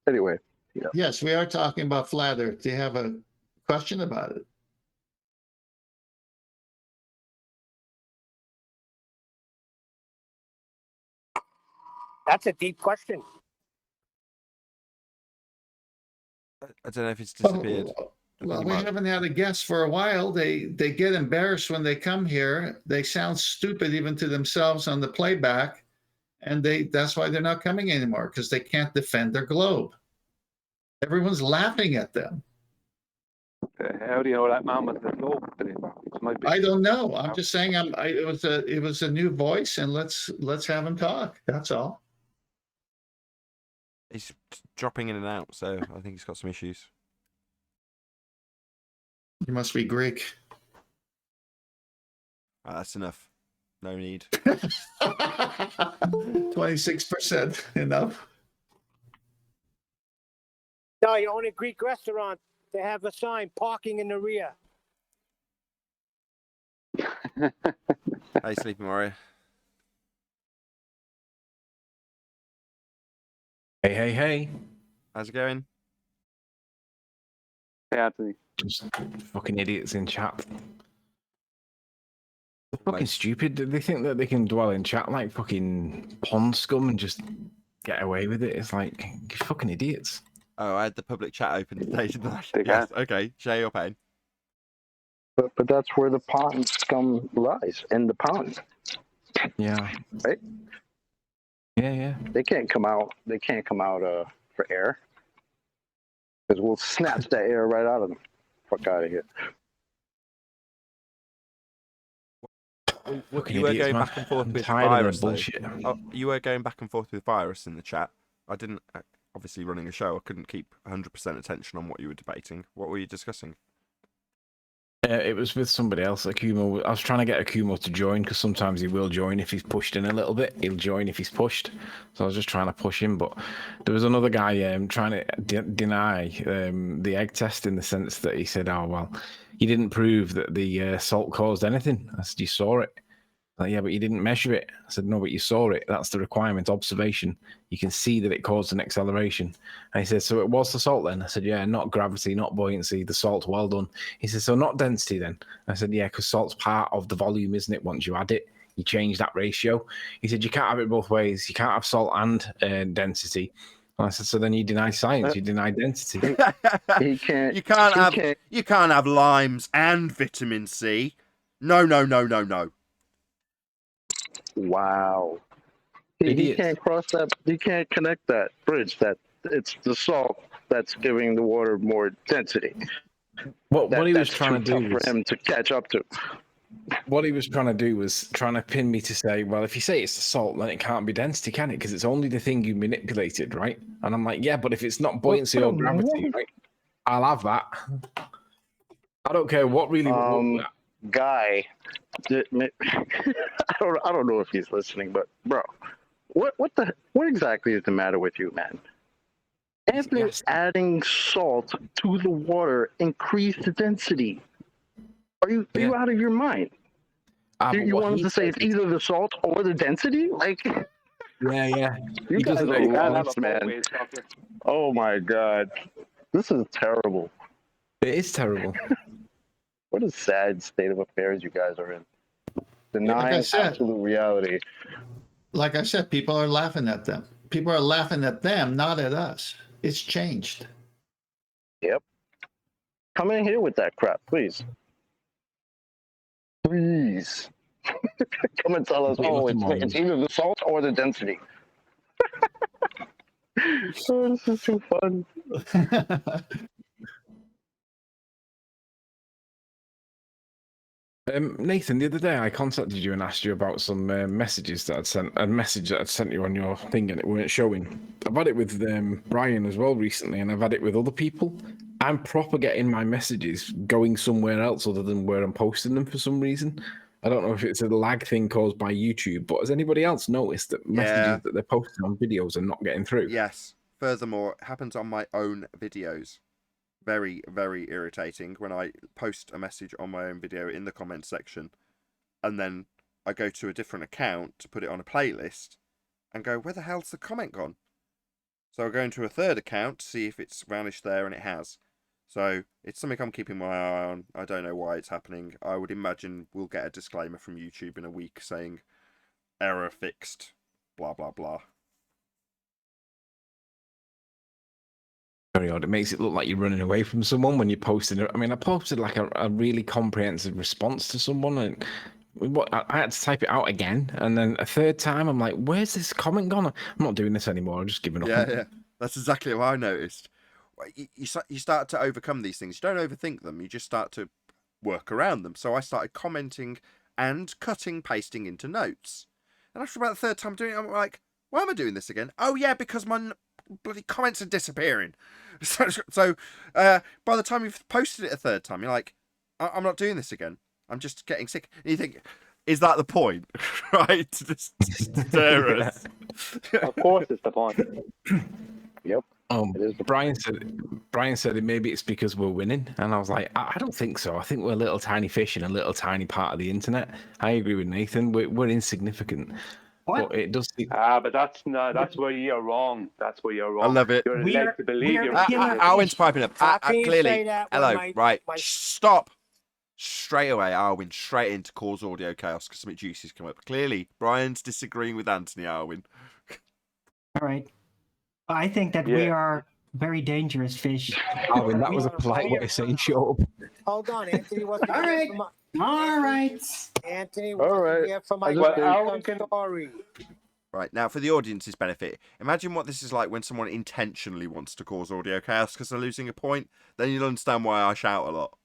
Anyway. Yeah. Yes, we are talking about flat Earth. Do you have a question about it? That's a deep question. I don't know if it's disappeared. Well, we haven't had a guest for a while. They get embarrassed when they come here. They sound stupid even to themselves on the playback, and that's why they're not coming anymore, because they can't defend their globe. Everyone's laughing at them. How do you know that man was the globe? I don't know. I'm just saying. It was a new voice, and let's have him talk. That's all. He's dropping in and out, so I think he's got some issues. You must be Greek. That's enough. No need. 26% enough. No, you own a Greek restaurant. They have a sign, parking in the rear. Hey, Sleeping Warrior. Hey. How's it going? Hey, Anthony. Just fucking idiots in chat. They're fucking stupid. They think that they can dwell in chat like fucking pond scum and just get away with it. It's like, you fucking idiots. Oh, I had the public chat open today, didn't I? They Yes, okay. Share your pain. But that's where the pond scum lies, in the pond. Yeah. Right? Yeah. They can't come out. They can't come out for air, because we'll snatch that air right out of them. Fuck out of here. You were going back and forth with virus. You were going back and forth with virus in the chat. I didn't. Obviously, running a show, I couldn't keep 100% attention on what you were debating. What were you discussing? It was with somebody else. Akumo. I was trying to get Akumo to join, because sometimes he will join if he's pushed in a little bit. He'll join if he's pushed. So I was just trying to push him, but there was another guy trying to deny the egg test, in the sense that he said, "Oh well, you didn't prove that the salt caused anything." I said, "You saw it." Like, yeah, but you didn't measure it. I said, no, but you saw it. That's the requirement, observation. You can see that it caused an acceleration. And he said, so it was the salt then? I said, yeah, not gravity, not buoyancy, the salt, well done. He said, so not density then? I said, yeah, because salt's part of the volume, isn't it? Once you add it, you change that ratio. He said, you can't have it both ways. You can't have salt and density. And I said, so then you deny science, you deny density. He can't. You can't have limes and vitamin C. No. Wow. He can't cross that. He can't connect that bridge. That it's the salt that's giving the water more density. What he was trying to do was for him to catch up to. What he was trying to do was trying to pin me to say, well, if you say it's the salt, then it can't be density, can it? Because it's only the thing you manipulated, right? And I'm like, yeah, but if it's not buoyancy or gravity, right? I'll have that. I don't care what really. Guy, I don't know if he's listening, but bro, what exactly is the matter with you, man? Anthony, adding salt to the water increased the density. Are you out of your mind? You wanted to say it's either the salt or the density? Like, yeah. You guys are lost, man. Oh my god, this is terrible. It is terrible. What a sad state of affairs you guys are in. Denying absolute reality. Like I said, people are laughing at them. People are laughing at them, not at us. It's changed. Yep. Come in here with that crap, please. Please. Come and tell us, it's either the salt or the density. Oh, this is too fun. Nathan, the other day I contacted you and asked you about some messages that I'd sent, a message that I'd sent you on your thing and it weren't showing. I've had it with Brian as well recently, and I've had it with other people. I'm proper getting my messages going somewhere else other than where I'm posting them for some reason. I don't know if it's a lag thing caused by YouTube, but has anybody else noticed that messages that they're posting on videos are not getting through? Yes. Furthermore, it happens on my own videos. Very, very irritating when I post a message on my own video in the comment section and then I go to a different account to put it on a playlist and go, where the hell's the comment gone? So I go into a third account to see if it's vanished there, and it has. So it's something I'm keeping my eye on. I don't know why it's happening. I would imagine we'll get a disclaimer from YouTube in a week saying error fixed, blah, blah, blah. very odd. It makes it look like you're running away from someone when you're posting it. I mean, I posted like a really comprehensive response to someone, and I had to type it out again, and then a third time, I'm like, "Where's this comment gone? I'm not doing this anymore. I'm just giving up." Yeah, that's exactly what I noticed. You start to overcome these things. You don't overthink them. You just start to work around them. So I started commenting and cutting, pasting into notes. And after about the third time doing it, I'm like, why am I doing this again? Oh, yeah, because my bloody comments are disappearing. So by the time you've posted it a third time, you're like, I'm not doing this again. I'm just getting sick. And you think, is that the point? Right? Just stare us. Of course, it's the point. Yep. Brian said maybe it's because we're winning, and I was like, I don't think so. I think we're a little tiny fish in a little tiny part of the internet. I agree with Nathan. We're insignificant. What? But it does. But that's where you're wrong. That's where you're wrong. I love it. You're led to believe you're. Arwen's piping up. How can you Clearly, say that when hello. my- Right. my- Stop. Straight away, Arwen, straight into cause audio chaos because something juicy's come up. Clearly, Brian's disagreeing with Anthony, Arwen. All right. I think that we Yeah. are very dangerous fish. Arwen, that was a polite way of saying shut up. Hold on, Anthony wasn't All here right. for my. All right. Anthony All wasn't right. here for my I just think- Alan story. Right, now for the audience's benefit, imagine what this is like when someone intentionally wants to cause audio chaos because they're losing a point. Then you'll understand why I shout a lot.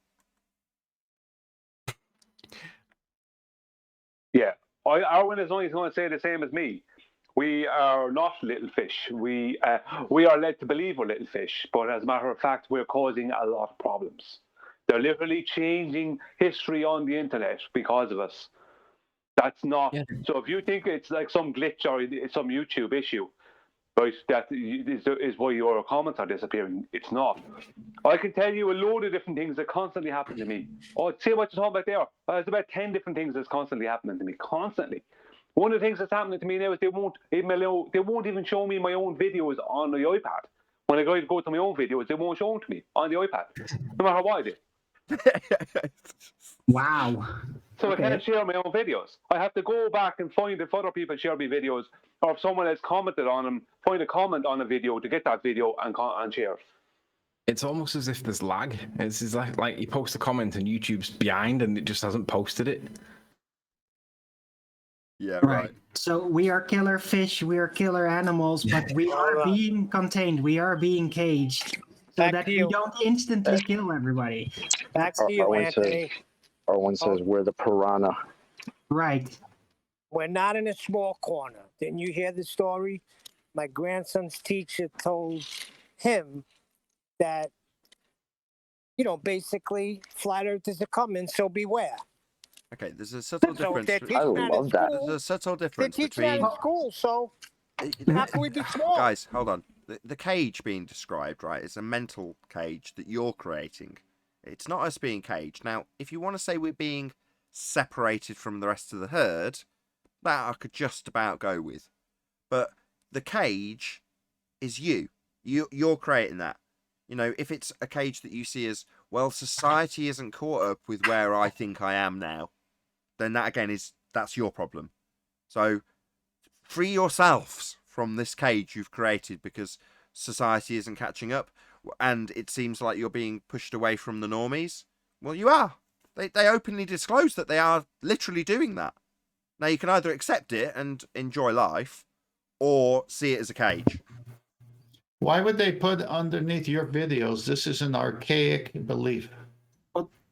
Yeah, Arwen is only going to say the same as me. We are not little fish. We are led to believe we're little fish, but as a matter of fact, we're causing a lot of problems. They're literally changing history on the internet because of us. That's not. Yeah. So if you think it's like some glitch or some YouTube issue, right, that is why your comments are disappearing, it's not. I can tell you a load of different things that constantly happen to me. Oh, see what you're talking about there. There's about 10 different things that's constantly happening to me. Constantly. One of the things that's happening to me now is they won't even show me my own videos on the iPad. When I go to my own videos, they won't show them to me on the iPad, no matter what I do. Wow. So Okay. I can't share my own videos. I have to go back and find if other people share my videos, or if someone has commented on them, find a comment on a video to get that video and share it. It's almost as if there's lag. It's like you post a comment and YouTube's behind and it just hasn't posted it. Yeah, Right. So we are killer fish, we are killer animals, but we are being contained, we are being caged, so Back that to we you. don't instantly kill everybody. Back to you, Arwen Anthony. says we're the piranha. Right. We're not in a small corner. Didn't you hear the story? My grandson's teacher told him that, basically, flat earth is a coming, so beware. Okay, there's a subtle So difference. they're between- teaching that in school. There's a subtle They're difference teaching that between. in school, so how can we be small? Guys, hold on. The cage being described, right, is a mental cage that you're creating. It's not us being caged. Now, if you want to say we're being separated from the rest of the herd, that I could just about go with. But the cage is you. You're creating that. If it's a cage that you see as, well, society isn't caught up with where I think I am now, then that again that's your problem. So free yourselves from this cage you've created because society isn't catching up and it seems like you're being pushed away from the normies. Well, you are. They openly disclose that they are literally doing that. Now you can either accept it and enjoy life or see it as a cage. Why would they put underneath your videos, this is an archaic belief?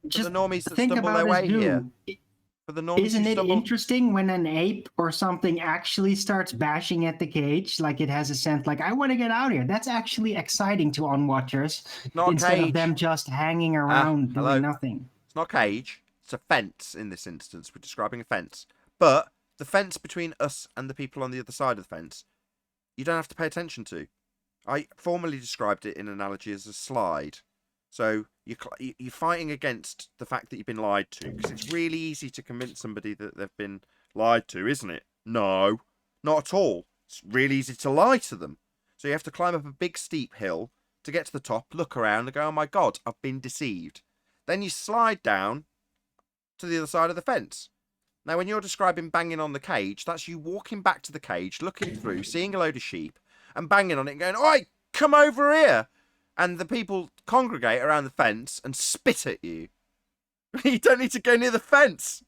Just the normies that think stumble about their way it, here. dude. For the normies Isn't who it stumble... interesting when an ape or something actually starts bashing at the cage, like it has a scent, like, I want to get out here? That's actually exciting to onwatchers Not a instead cage. of them just hanging around hello. doing nothing. It's not a cage. It's a fence in this instance. We're describing a fence. But the fence between us and the people on the other side of the fence, you don't have to pay attention to. I formally described it in an analogy as a slide. So you're fighting against the fact that you've been lied to, because it's really easy to convince somebody that they've been lied to, isn't it? No, not at all. It's really easy to lie to them. So you have to climb up a big steep hill to get to the top, look around and go, oh my God, I've been deceived. Then you slide down to the other side of the fence. Now, when you're describing banging on the cage, that's you walking back to the cage, looking through, seeing a load of sheep, and banging on it and going, oi, come over here. and the people congregate around the fence and spit at you. You don't need to go near the fence.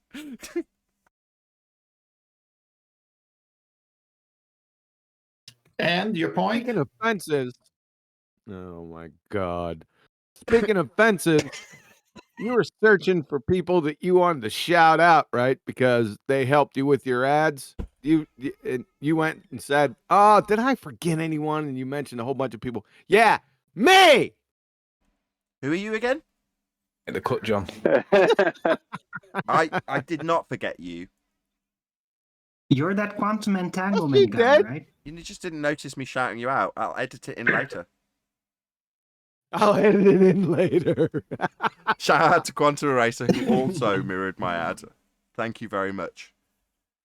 And your point? Speaking of fences, oh my God. Speaking of fences, you were searching for people that you wanted to shout out, right? Because they helped you with your ads. You went and said, "Oh, did I forget anyone?" And you mentioned a whole bunch of people. Yeah, me. Who are you again? The cut, John. I did not forget you. You're that quantum entanglement guy, right? You just didn't notice me shouting you out. I'll edit it in later. I'll edit it in later. Shout out to Quantum Eraser, who also mirrored my ad. Thank you very much.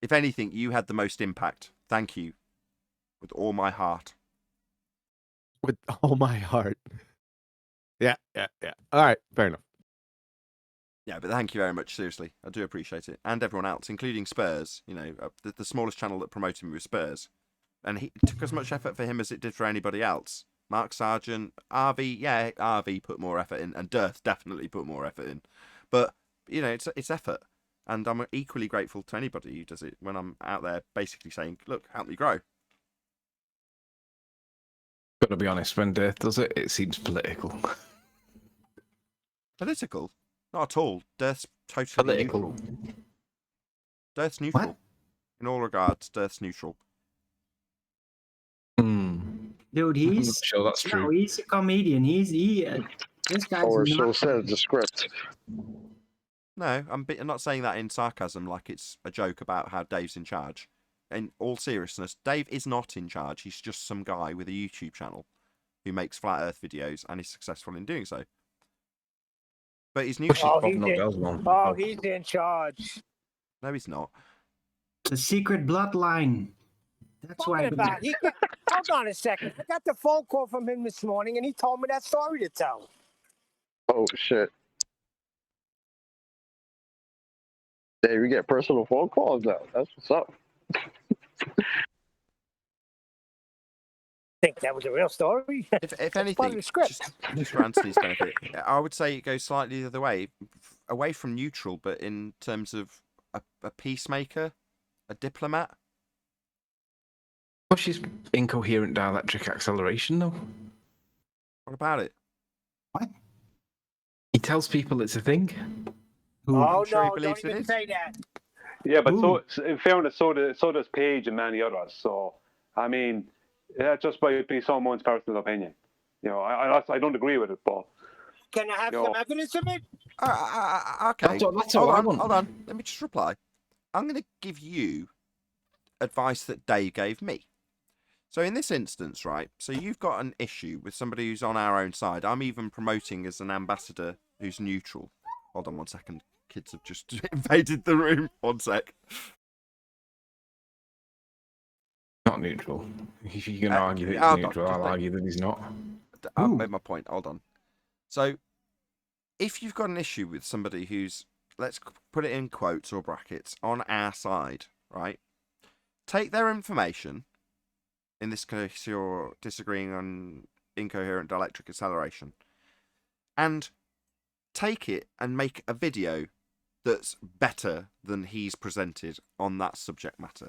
If anything, you had the most impact. Thank you. With all my heart. With all my heart. Yeah. All right, fair enough. Yeah, but thank you very much. Seriously, I do appreciate it, and everyone else, including Spurs. You know, the smallest channel that promoted me was Spurs, and it took as much effort for him as it did for anybody else. Mark Sargent, RV, yeah, RV put more effort in, and Dearth definitely put more effort in. But you know, it's effort, and I'm equally grateful to anybody who does it when I'm out there, basically saying, "Look, help me grow." Gotta be honest, when Death does it, it seems political. Political? Not at all. Death's totally Political. neutral. Death's neutral. What? In all regards, Death's neutral. Dude, I'm he's not sure that's no, true. he's a comedian. This guy's Or not. so says the script. No, I'm not saying that in sarcasm, like it's a joke about how Dave's in charge. In all seriousness, Dave is not in charge. He's just some guy with a YouTube channel who makes flat Earth videos and is successful in doing so. But he's neutral. He's in charge. No, he's not. The secret bloodline. That's why. About? Hold on a second. I got the phone call from him this morning, and he told me that story to tell. Oh shit. Dave, we get personal phone calls now. That's what's up. Think that was a real story? If anything, just for Anthony's benefit, I would say it goes slightly the other way, away from neutral, but in terms of a peacemaker, a diplomat. Well, she's incoherent dielectric acceleration, though. What about it? What? He tells people it's a thing. Oh sure he no! believes Don't it even is. say that. Yeah, but so in fairness, so does Paige and many others. So I mean, that just might be someone's personal opinion. You know, I don't agree with it, but Can I have some evidence of it? Okay. That's all I want. Hold on. Let me just reply. I'm going to give you advice that Dave gave me. So in this instance, right, so you've got an issue with somebody who's on our own side. I'm even promoting as an ambassador who's neutral. Hold on 1 second. Kids have just invaded the room. 1 sec. Not neutral. If you can argue that he's neutral, I'll argue that he's not. I've made my point. Hold on. So if you've got an issue with somebody who's, let's put it in quotes or brackets, on our side, right? Take their information. In this case, you're disagreeing on incoherent dielectric acceleration. And take it and make a video that's better than he's presented on that subject matter.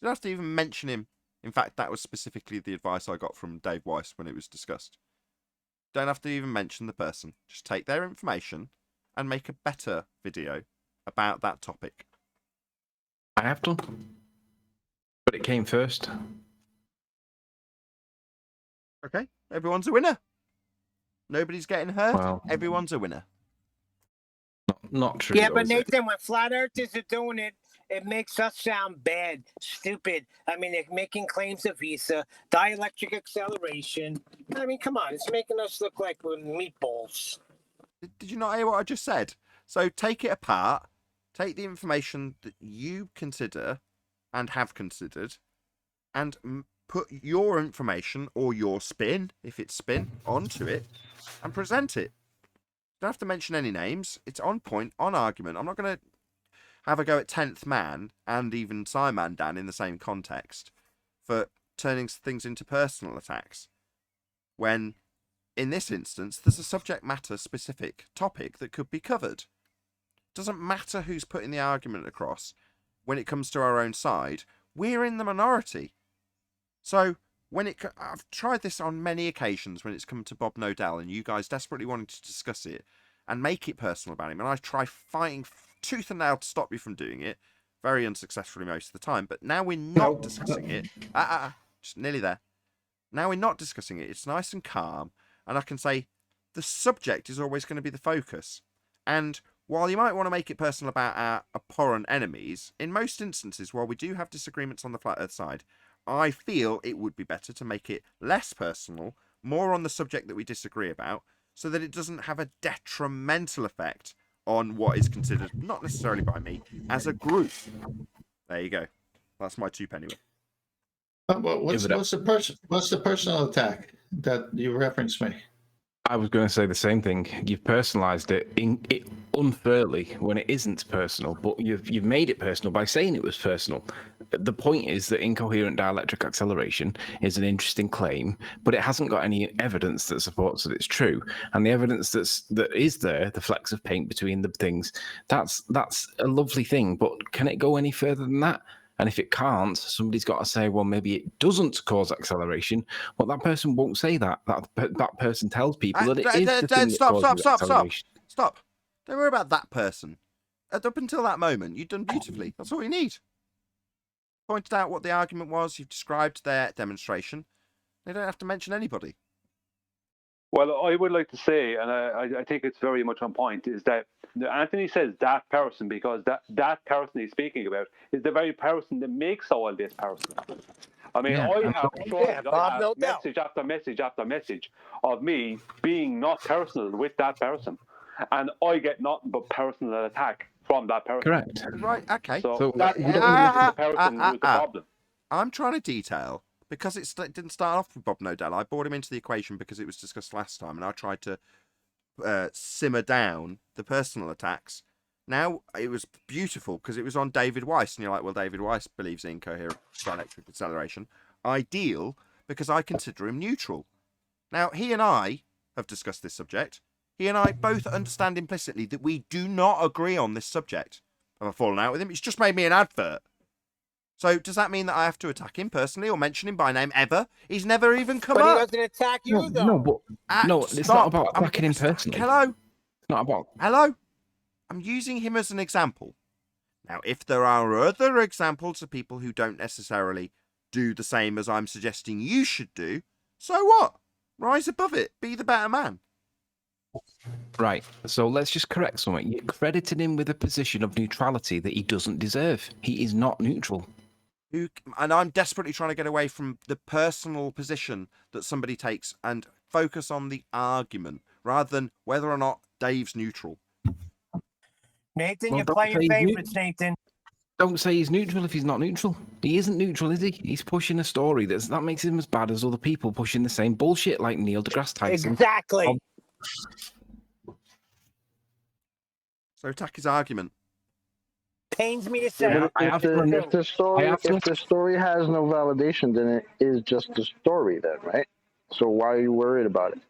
You don't have to even mention him. In fact, that was specifically the advice I got from Dave Weiss when it was discussed. Don't have to even mention the person. Just take their information and make a better video about that topic. I have done. But it came first. Okay, everyone's a winner. Nobody's getting hurt. Well, everyone's a winner. Not true. Yeah, though, but is it? Nathan, when flat earthers are doing it, it makes us sound bad, stupid. I mean, they're making claims of Visa, dielectric acceleration. I mean, come on, it's making us look like we're meatballs. Did you not hear what I just said? So take it apart, take the information that you consider and have considered, and put your information or your spin, if it's spin, onto it and present it. Don't have to mention any names. It's on point, on argument. I'm not going to have a go at 10th Man and even Simon Dan in the same context for turning things into personal attacks when in this instance, there's a subject matter specific topic that could be covered. Doesn't matter who's putting the argument across. When it comes to our own side, we're in the minority. So I've tried this on many occasions when it's come to Bob Nodell, and you guys desperately wanted to discuss it and make it personal about him, and I try fighting tooth and nail to stop you from doing it, very unsuccessfully most of the time. But now we're not discussing it. Just nearly there. Now we're not discussing it. It's nice and calm, and I can say the subject is always going to be the focus. And while you might want to make it personal about our abhorrent enemies, in most instances, while we do have disagreements on the Flat Earth side, I feel it would be better to make it less personal, more on the subject that we disagree about, so that it doesn't have a detrimental effect on what is considered, not necessarily by me, as a group. There you go. That's my 2 penny. What's the personal attack that you referenced me? I was going to say the same thing. You've personalised it unfairly when it isn't personal, but you've made it personal by saying it was personal. The point is that incoherent dielectric acceleration is an interesting claim, but it hasn't got any evidence that supports that it's true. And the evidence that is there, the flecks of paint between the things, that's a lovely thing. But can it go any further than that? And if it can't, somebody's got to say, well, maybe it doesn't cause acceleration. Well, that person won't say that. That person tells people that it is the thing that causes acceleration. Stop. Don't worry about that person. Up until that moment, you've done beautifully. That's all you need. Pointed out what the argument was. You've described their demonstration. They don't have to mention anybody. Well, I would like to say, and I think it's very much on point, is that Anthony says that person because that person he's speaking about is the very person that makes all this person. I mean, I have message after message after message of me being not personal with that person, and I get nothing but personal attack from that person. Correct. Right, okay. So that is the person who's the problem. I'm trying to detail, because it didn't start off with Bob Nodell. I brought him into the equation because it was discussed last time, and I tried to simmer down the personal attacks. Now, it was beautiful because it was on David Weiss, and you're like, well, David Weiss believes in incoherent dielectric acceleration. Ideal, because I consider him neutral. Now, he and I have discussed this subject. He and I both understand implicitly that we do not agree on this subject. Have I fallen out with him? It's just made me an advert. So does that mean that I have to attack him personally or mention him by name ever? He's never even come up. But he doesn't attack you, though. No, but it's not about attacking him personally. Hello? It's not about... Hello? I'm using him as an example. Now, if there are other examples of people who don't necessarily do the same as I'm suggesting you should do, so what? Rise above it. Be the better man. Right, so let's just correct something. You credited him with a position of neutrality that he doesn't deserve. He is not neutral. And I'm desperately trying to get away from the personal position that somebody takes and focus on the argument rather than whether or not Dave's neutral. Nathan, you're playing favorites, Nathan. Don't say he's neutral if he's not neutral. He isn't neutral, is he? He's pushing a story that makes him as bad as other people pushing the same bullshit like Neil deGrasse Tyson. Exactly. So attack his argument. Pains me to say. If the story has no validation, then it is just a story, then, right? So why are you worried about it?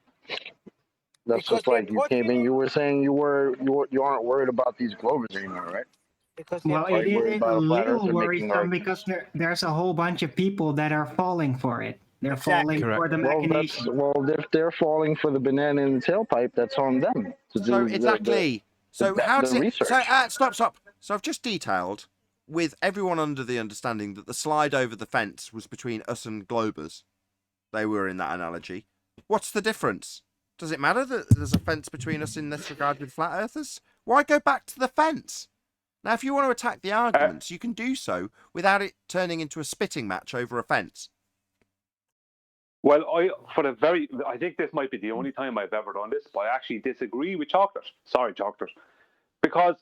That's just like you came in. You were saying you aren't worried about these Globers anymore, right? Well, it is a little worrisome because there's a whole bunch of people that are falling for it. They're falling for the machination. Well, if they're falling for the banana in the tailpipe, that's on them. So exactly. So how does it? So stop. So I've just detailed, with everyone under the understanding that the slide over the fence was between us and Globers. They were in that analogy. What's the difference? Does it matter that there's a fence between us in this regard with flat earthers? Why go back to the fence? Now, if you want to attack the arguments, you can do so without it turning into a spitting match over a fence. Well, I think this might be the only time I've ever done this, but I actually disagree with Chocolate. Sorry, Chocolate. Because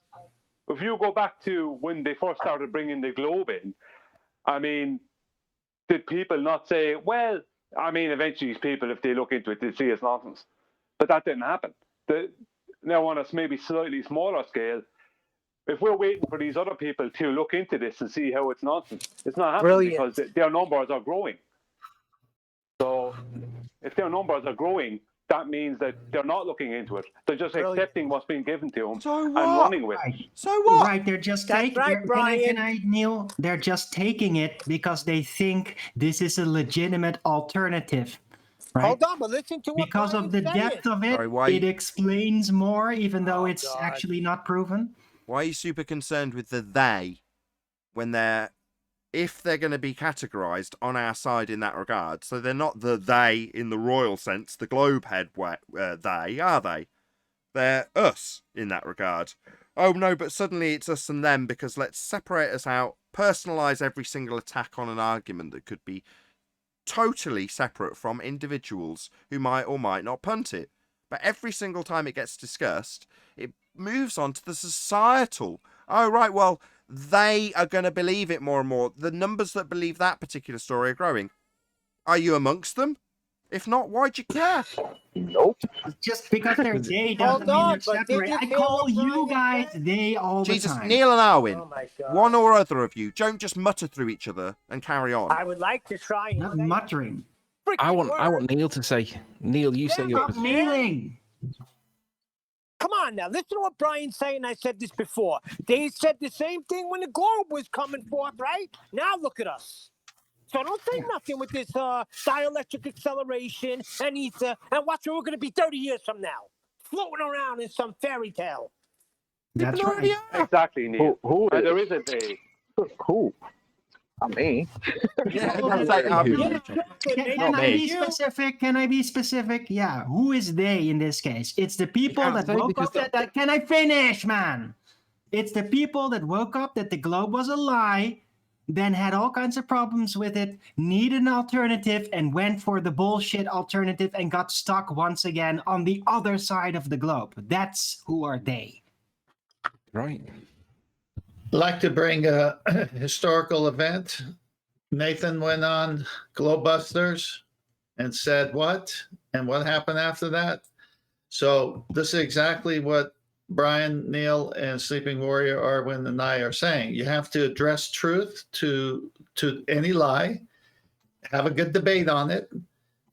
if you go back to when they first started bringing the globe in, I mean, did people not say, well, I mean, eventually these people, if they look into it, they'll see it's nonsense. But that didn't happen. Now, on a maybe slightly smaller scale, if we're waiting for these other people to look into this and see how it's nonsense, it's not happening because their numbers are growing. So if their numbers are growing, that means that they're not looking into it. They're just accepting what's being given to them So and what? running with it. So what? Right, they're just That's taking. right, Can I, Brian. Neil? They're just taking it because they think this is a legitimate alternative. Right? Hold on, but listen to what Because of the Brian's depth saying. of it, Sorry, why- it explains more, even though it's God. actually not proven. Why are you super concerned with the they when if they're going to be categorized on our side in that regard? So they're not the they in the royal sense, the globe head they, are they? They're us in that regard. Oh no, but suddenly it's us and them because let's separate us out, personalize every single attack on an argument that could be totally separate from individuals who might or might not punt it. But every single time it gets discussed, it moves on to the societal. Oh, right, well, they are going to believe it more and more. The numbers that believe that particular story are growing. Are you amongst them? If not, why'd you care? Nope. Just because they're gay doesn't Hold mean on, they're but did separate. you I hear call what you Brian guys they all Jesus, the time. Neil and Arwen, Oh my God. one or other of you, don't just mutter through each other and carry on. I would like to try and Not say muttering. I want word. Neil to say. Neil, you say your Stop kneeling. Come on now, listen to what Brian's saying. I said this before. They said the same thing when the globe was coming forth, right? Now look at us. So don't say nothing with this dielectric acceleration and ether, and watch where we're going to be 30 years from now, floating around in some fairy tale. That's right. Exactly, Neil. Who And there is? is a day. Who? Not me. Yeah, that's like, Can I be specific? Can I be specific? Yeah. Who is they in this case? It's the people can't that say woke because up that. Can I finish, man? It's the people that woke up that the globe was a lie, then had all kinds of problems with it, needed an alternative, and went for the bullshit alternative and got stuck once again on the other side of the globe. That's who are they. right. Like to bring a historical event. Nathan went on Globebusters and said what? And what happened after that? So this is exactly what Brian, Neil, and Sleeping Warrior, Arwen, and I are saying. You have to address truth to any lie, have a good debate on it.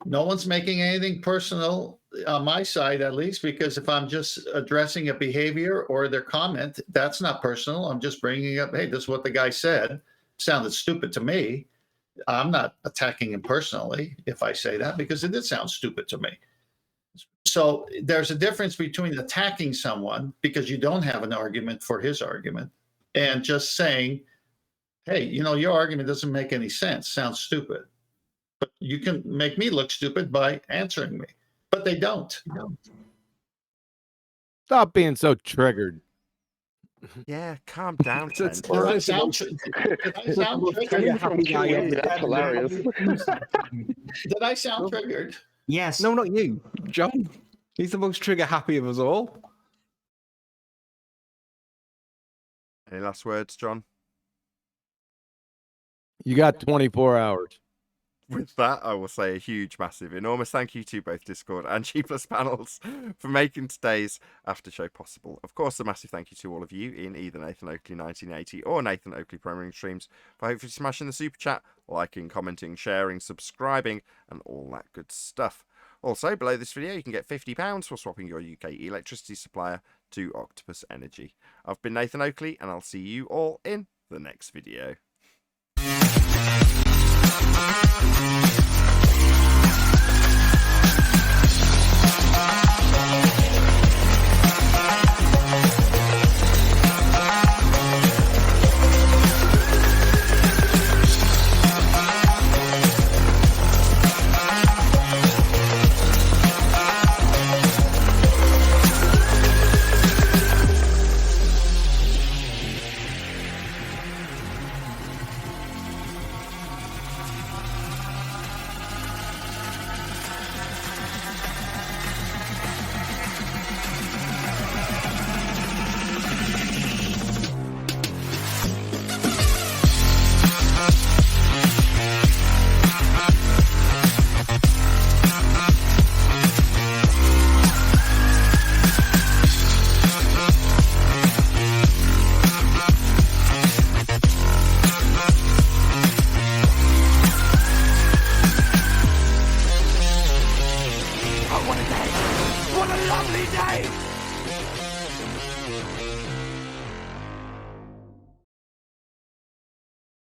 No one's making anything personal on my side, at least, because if I'm just addressing a behavior or their comment, that's not personal. I'm just bringing up, hey, this is what the guy said. Sounded stupid to me. I'm not attacking him personally if I say that, because it did sound stupid to me. So there's a difference between attacking someone because you don't have an argument for his argument and just saying, hey, your argument doesn't make any sense. Sounds stupid. But you can make me look stupid by answering me. But they don't. Stop being so triggered. Yeah, calm down, Ken. Did I sound triggered? That's hilarious. Did I sound triggered? Yes. No, not you, John. He's the most trigger happy of us all. Any last words, John? You got 24 hours. With that, I will say a huge, massive, enormous thank you to both Discord and G Plus panels for making today's after show possible. Of course, a massive thank you to all of you in either Nathan Oakley 1980 or Nathan Oakley Premiering Streams for hopefully smashing the super chat, liking, commenting, sharing, subscribing, and all that good stuff. Also, below this video, you can get £50 for swapping your UK electricity supplier to Octopus Energy. I've been Nathan Oakley, and I'll see you all in the next video. I want to die. What a lovely day!